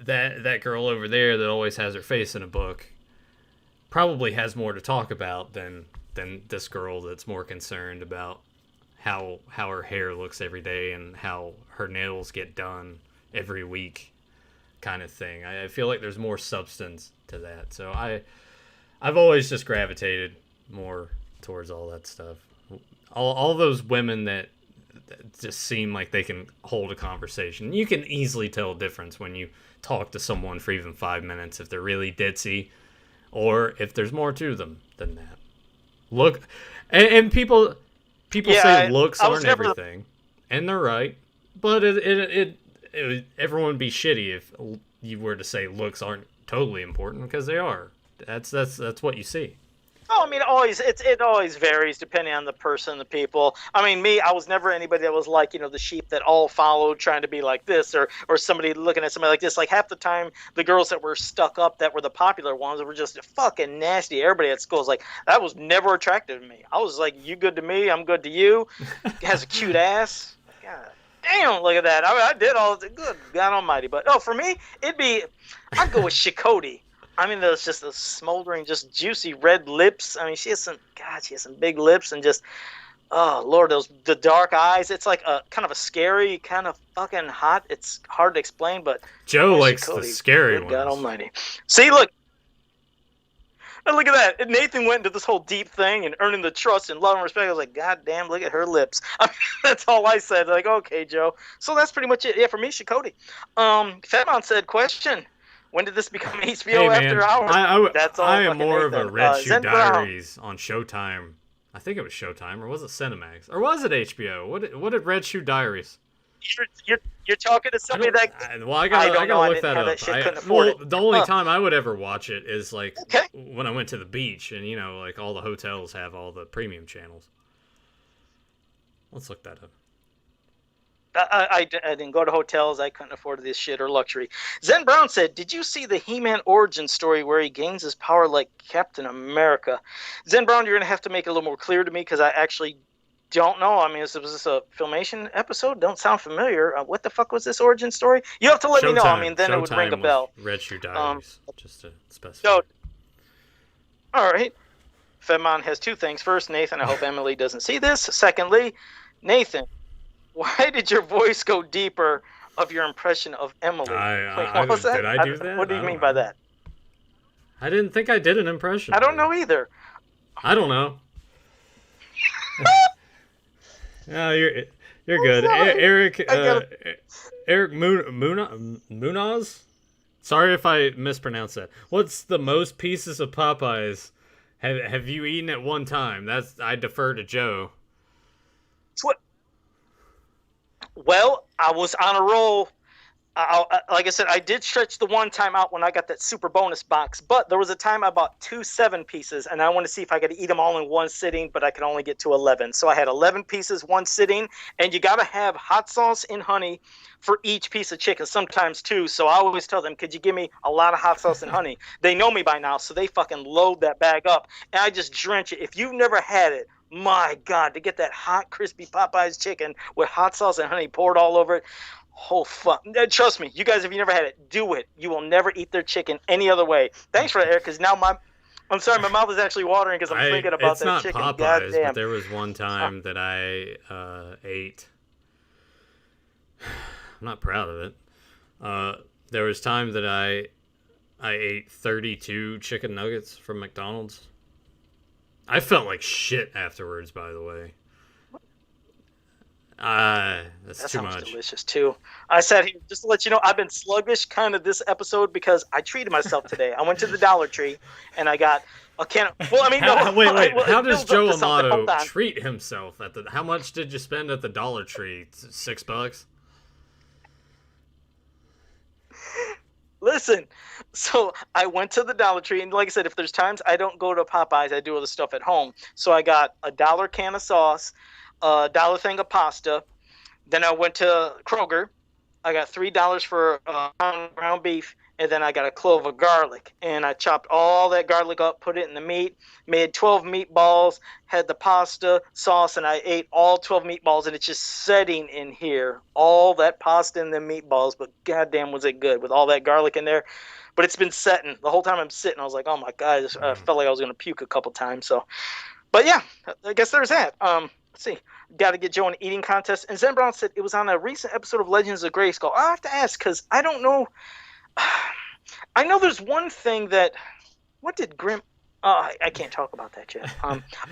that girl over there that always has her face in a book probably has more to talk about than this girl that's more concerned about how her hair looks every day and how her nails get done every week kind of thing. I feel like there's more substance to that. So I've always just gravitated more towards all that stuff. All those women that just seem like they can hold a conversation. You can easily tell a difference when you talk to someone for even 5 minutes if they're really ditzy or if there's more to them than that. Look, and people say looks aren't everything, and they're right. But everyone would be shitty if you were to say looks aren't totally important, because they are. That's what you see. Oh, I mean, it always varies depending on the person, the people. I mean, me, I was never anybody that was like, the sheep that all followed trying to be like this, or somebody looking at somebody like this. Like half the time, the girls that were stuck up, that were the popular ones, were just fucking nasty. Everybody at school was like, that was never attractive to me. I was like, you good to me, I'm good to you. Has a cute ass. God damn, look at that. I did all the good, God almighty. But for me, I'd go with Chakotay. I mean, there's just those smoldering, just juicy red lips. I mean, she has some big lips, and just, oh Lord, the dark eyes. It's like a kind of a scary, kind of fucking hot. It's hard to explain, but Joe likes the scary ones. God almighty. See, look. And look at that. And Nathan went into this whole deep thing and earning the trust and love and respect. I was like, God damn, look at her lips. I mean, that's all I said. Like, okay, Joe. So that's pretty much it. Yeah, for me, Chakotay. Fatmon said, question. When did this become HBO after hours? That's all. I am more Nathan. Of a Red Shoe Diaries on Showtime. I think it was Showtime, or was it Cinemax, or was it HBO? What did Red Shoe Diaries? You're talking to somebody that. Well, I gotta look that up. The only time I would ever watch it is like when I went to the beach, and like all the hotels have all the premium channels. Let's look that up. I didn't go to hotels. I couldn't afford this shit or luxury. Zen Brown said, did you see the He-Man origin story where he gains his power like Captain America? Zen Brown, you're going to have to make it a little more clear to me, because I actually don't know. I mean, was this a Filmation episode? Don't sound familiar. What the fuck was this origin story? You have to let me know. I mean, then it would ring a bell. Red Shoe Diaries, just to specify. All right. Fedmon has two things. First, Nathan, I hope Emily doesn't see this. Secondly, Nathan, why did your voice go deeper of your impression of Emily? What was that? Did I do that? What do you mean by that? I didn't think I did an impression. I don't know either. I don't know. No, you're good. Eric Munoz? Sorry if I mispronounced that. What's the most pieces of Popeyes have you eaten at one time? I defer to Joe. What? Well, I was on a roll. Like I said, I did stretch the one time out when I got that super bonus box, but there was a time I bought 2 7-pieces, and I wanted to see if I could eat them all in one sitting, but I could only get to 11. So I had 11 pieces, one sitting, and you got to have hot sauce and honey for each piece of chicken, sometimes 2. So I always tell them, could you give me a lot of hot sauce and honey? They know me by now, so they fucking load that bag up, and I just drench it. If you've never had it, my God, to get that hot, crispy Popeyes chicken with hot sauce and honey poured all over it, oh, fuck. Trust me, you guys, if you never had it, do it. You will never eat their chicken any other way. Thanks for that, Eric, because now I'm sorry, my mouth is actually watering because I'm thinking about that chicken. It's not Popeyes, but there was one time that I ate. I'm not proud of it. There was time that I ate 32 chicken nuggets from McDonald's. I felt like shit afterwards, by the way. That's too much. That sounds delicious, too. I sat here, just to let you know, I've been sluggish kind of this episode because I treated myself today. I went to the Dollar Tree, and I got a can of... Well, I mean, no, wait. How does Joe Amato treat himself? How much did you spend at the Dollar Tree? $6? Listen, so I went to the Dollar Tree, and like I said, if there's times I don't go to Popeyes, I do other stuff at home. So I got a $1 can of sauce, a $1 thing of pasta. Then I went to Kroger. I got $3 for ground beef, and then I got a clove of garlic. And I chopped all that garlic up, put it in the meat, made 12 meatballs, had the pasta, sauce, and I ate all 12 meatballs, and it's just setting in here, all that pasta and the meatballs, but goddamn was it good with all that garlic in there. But it's been setting. The whole time I'm sitting, I was like, oh my God, I felt like I was going to puke a couple times. So, but yeah, I guess there's that. Let's see. Got to get Joe in an eating contest. And Zen Brown said it was on a recent episode of Legends of Grayskull. I have to ask because I don't know. I know there's one thing that. What did Grim? I can't talk about that yet.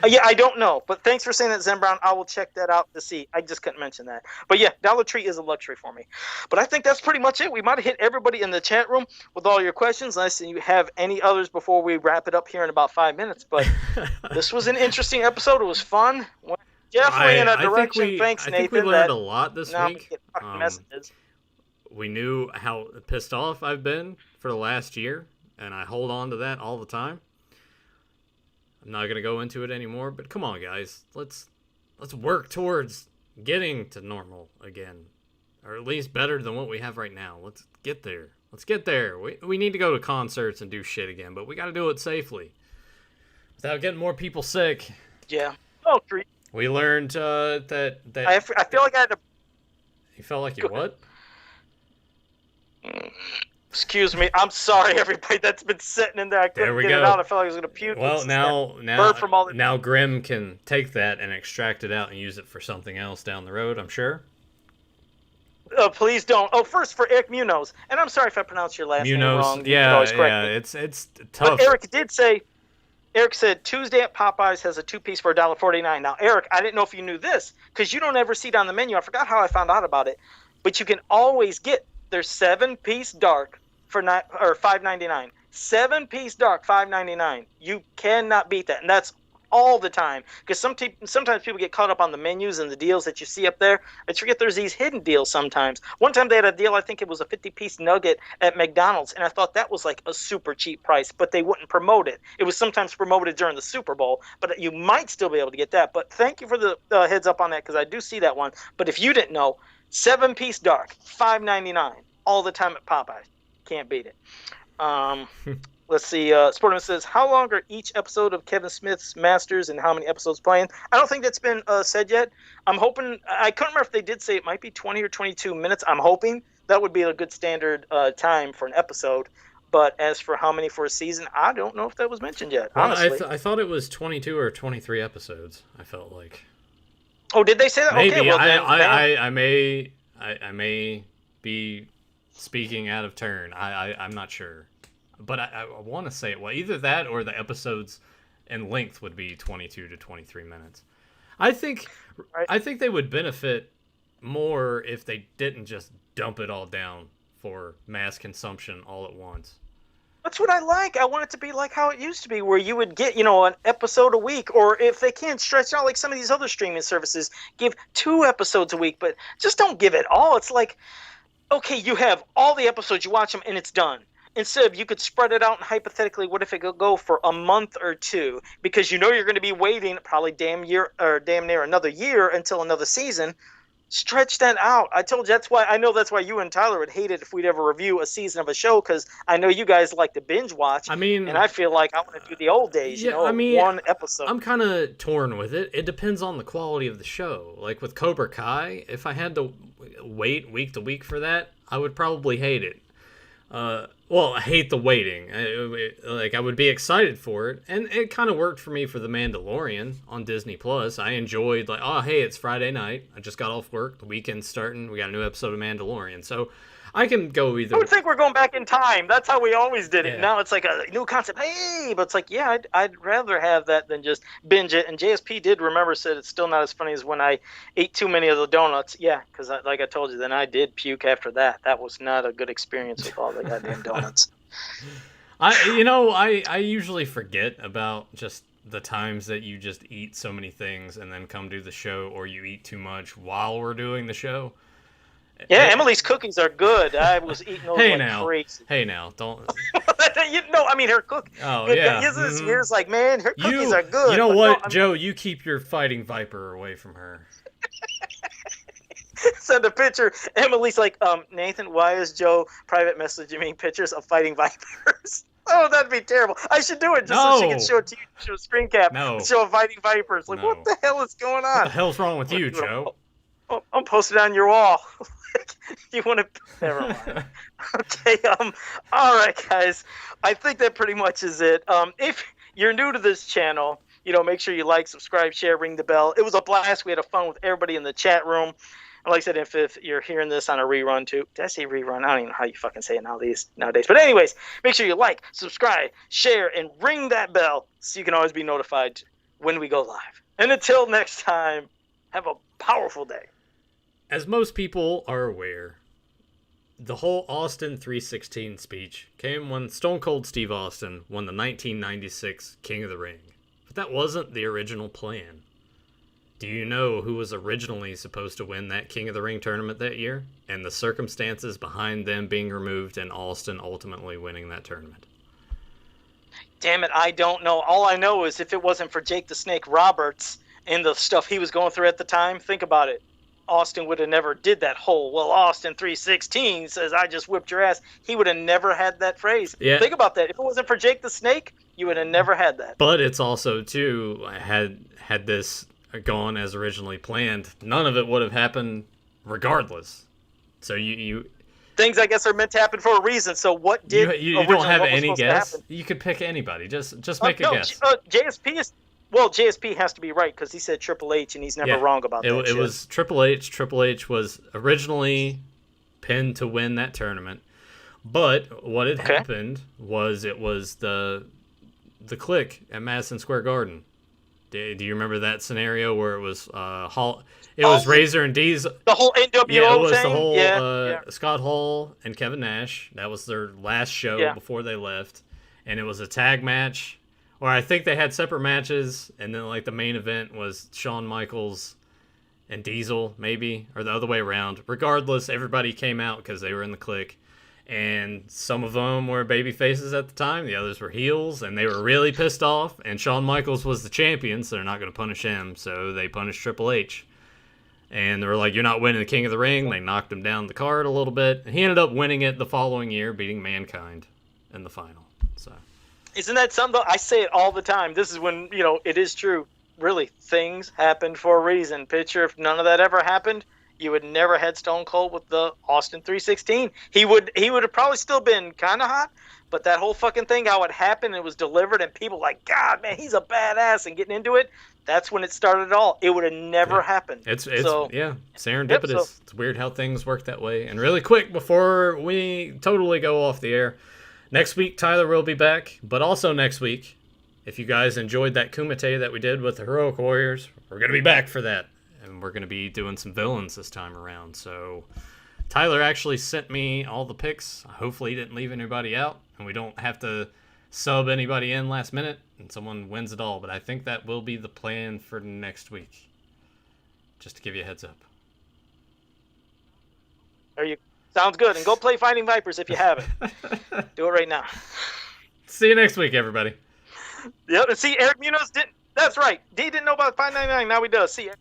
Yeah, I don't know. But thanks for saying that, Zen Brown. I will check that out to see. I just couldn't mention that. But yeah, Dollar Tree is a luxury for me. But I think that's pretty much it. We might have hit everybody in the chat room with all your questions. Unless you have any others before we wrap it up here in about 5 minutes. But this was an interesting episode. It was fun. Definitely in a direction. Thanks, Nathan. I think we learned a lot this week. Messages. We knew how pissed off I've been for the last year, and I hold on to that all the time. I'm not going to go into it anymore, but come on, guys. Let's work towards getting to normal again, or at least better than what we have right now. Let's get there. Let's get there. We need to go to concerts and do shit again, but we got to do it safely without getting more people sick. Yeah. Oh, treat. We learned that I feel like I had to. You felt like you what? Excuse me. I'm sorry, everybody. That's been sitting in there. I couldn't get it out. I felt like I was going to puke. Well, now Grim can take that and extract it out and use it for something else down the road, I'm sure. Please don't. Oh, first for Eric Munoz. And I'm sorry if I pronounced your last name wrong. Yeah, it's tough. But Eric said Tuesday at Popeyes has a 2-piece for $1.49. Now, Eric, I didn't know if you knew this because you don't ever see it on the menu. I forgot how I found out about it. But you can always get their 7-piece dark for $5.99. 7-piece dark, $5.99. You cannot beat that, and that's all the time. Because sometimes people get caught up on the menus and the deals that you see up there. I forget there's these hidden deals sometimes. One time they had a deal. I think it was a 50-piece nugget at McDonald's, and I thought that was like a super cheap price, but they wouldn't promote it. It was sometimes promoted during the Super Bowl, but you might still be able to get that. But thank you for the heads up on that because I do see that one. But if you didn't know, 7-piece dark, $5.99 all the time at Popeyes. Can't beat it. Let's see. Sportman says, how long are each episode of Kevin Smith's Masters and how many episodes playing? I don't think that's been said yet. I'm hoping. I couldn't remember if they did say it might be 20 or 22 minutes. I'm hoping that would be a good standard time for an episode. But as for how many for a season, I don't know if that was mentioned yet. Well, honestly, I thought it was 22 or 23 episodes. I felt like. Oh, did they say that? Maybe. Okay, well, I may be speaking out of turn. I'm not sure. But I want to say it. Well, either that or the episodes in length would be 22 to 23 minutes. I think they would benefit more if they didn't just dump it all down for mass consumption all at once. That's what I like. I want it to be like how it used to be, where you would get, an episode a week, or if they can't stretch out like some of these other streaming services, give 2 episodes a week, but just don't give it all. It's like, okay, you have all the episodes, you watch them, and it's done. Instead of you could spread it out and hypothetically, what if it could go for a month or 2? Because you're going to be waiting probably damn near another year until another season. Stretch that out. I told you that's why you and Tyler would hate it if we'd ever review a season of a show, because I know you guys like to binge watch. I mean, and I feel like I want to do the old days. One episode. I'm kind of torn with it. It depends on the quality of the show. Like with Cobra Kai, if I had to wait week to week for that, I would probably hate it. I hate the waiting. I would be excited for it, and it kind of worked for me for The Mandalorian on Disney Plus. I enjoyed it's Friday night. I just got off work. The weekend's starting. We got a new episode of Mandalorian, so I can go either. I would think we're going back in time. That's how we always did it. Yeah. Now it's like a new concept. Hey, but it's like, yeah, I'd rather have that than just binge it. And JSP said it's still not as funny as when I ate too many of the donuts. Yeah, because like I told you, then I did puke after that. That was not a good experience with all the goddamn donuts. I usually forget about just the times that you just eat so many things and then come do the show, or you eat too much while we're doing the show. Yeah, Emily's cookies are good. I was eating those crazy. Hey now, don't. Her cookies. Oh yeah. Here's like, man, her cookies are good. You know what, Joe? You keep your fighting viper away from her. Send a picture. Emily's like, Nathan, why is Joe private messaging me pictures of fighting vipers? Oh, that'd be terrible. I should do it so she can show it to you, show a screen cap, show fighting vipers. Like, what the hell is going on? What the hell's wrong with you, Joe? I'm posted on your wall. You want to? Never mind. Okay. All right, guys. I think that pretty much is it. If you're new to this channel, make sure you like, subscribe, share, ring the bell. It was a blast. We had a fun with everybody in the chat room. And like I said, if you're hearing this on a rerun too, did I say rerun? I don't even know how you fucking say it nowadays. But anyways, make sure you like, subscribe, share, and ring that bell so you can always be notified when we go live. And until next time, have a powerful day. As most people are aware, the whole Austin 316 speech came when Stone Cold Steve Austin won the 1996 King of the Ring. But that wasn't the original plan. Do you know who was originally supposed to win that King of the Ring tournament that year? And the circumstances behind them being removed and Austin ultimately winning that tournament? Damn it, I don't know. All I know is if it wasn't for Jake the Snake Roberts and the stuff he was going through at the time, think about it. Austin would have never did that whole, well, Austin 316 says, I just whipped your ass. He would have never had that phrase. Yeah. Think about that. If it wasn't for Jake the Snake, you would have never had that. But it's also, too, had this gone as originally planned, none of it would have happened regardless. So you things, I guess, are meant to happen for a reason. So what did you don't have any guess? You could pick anybody. Just make a guess. JSP is... Well, JSP has to be right because he said Triple H, and he's never wrong about that. It was Triple H. Triple H was originally pinned to win that tournament, but what had happened was it was the Click at Madison Square Garden. Do you remember that scenario where it was was Razor and Diesel? The whole NWO thing? Yeah, it was the whole Scott Hall and Kevin Nash. That was their last show before they left, and it was a tag match. Or I think they had separate matches, and then like the main event was Shawn Michaels and Diesel, maybe, or the other way around. Regardless, everybody came out because they were in the Clique, and some of them were baby faces at the time, the others were heels, and they were really pissed off. And Shawn Michaels was the champion, so they're not going to punish him, so they punished Triple H. And they were like, "You're not winning the King of the Ring." They knocked him down the card a little bit. He ended up winning it the following year, beating Mankind in the final. So. Isn't that something? I say it all the time. This is when, it is true. Really, things happened for a reason. Picture if none of that ever happened, you would never had Stone Cold with the Austin 316. He would have probably still been kind of hot, but that whole fucking thing, how it happened, it was delivered, and people like, God, man, he's a badass, and getting into it, that's when it started it all. It would have never happened. It's serendipitous. It's weird how things work that way. And really quick, before we totally go off the air, next week, Tyler will be back, but also next week, if you guys enjoyed that Kumite that we did with the Heroic Warriors, we're going to be back for that, and we're going to be doing some villains this time around. So Tyler actually sent me all the picks. Hopefully he didn't leave anybody out, and we don't have to sub anybody in last minute, and someone wins it all, but I think that will be the plan for next week, just to give you a heads up. There you Sounds good. And go play Fighting Vipers if you haven't. Do it right now. See you next week, everybody. Yep. And see, Eric Munoz didn't. That's right. D didn't know about 599. Now he does. See you.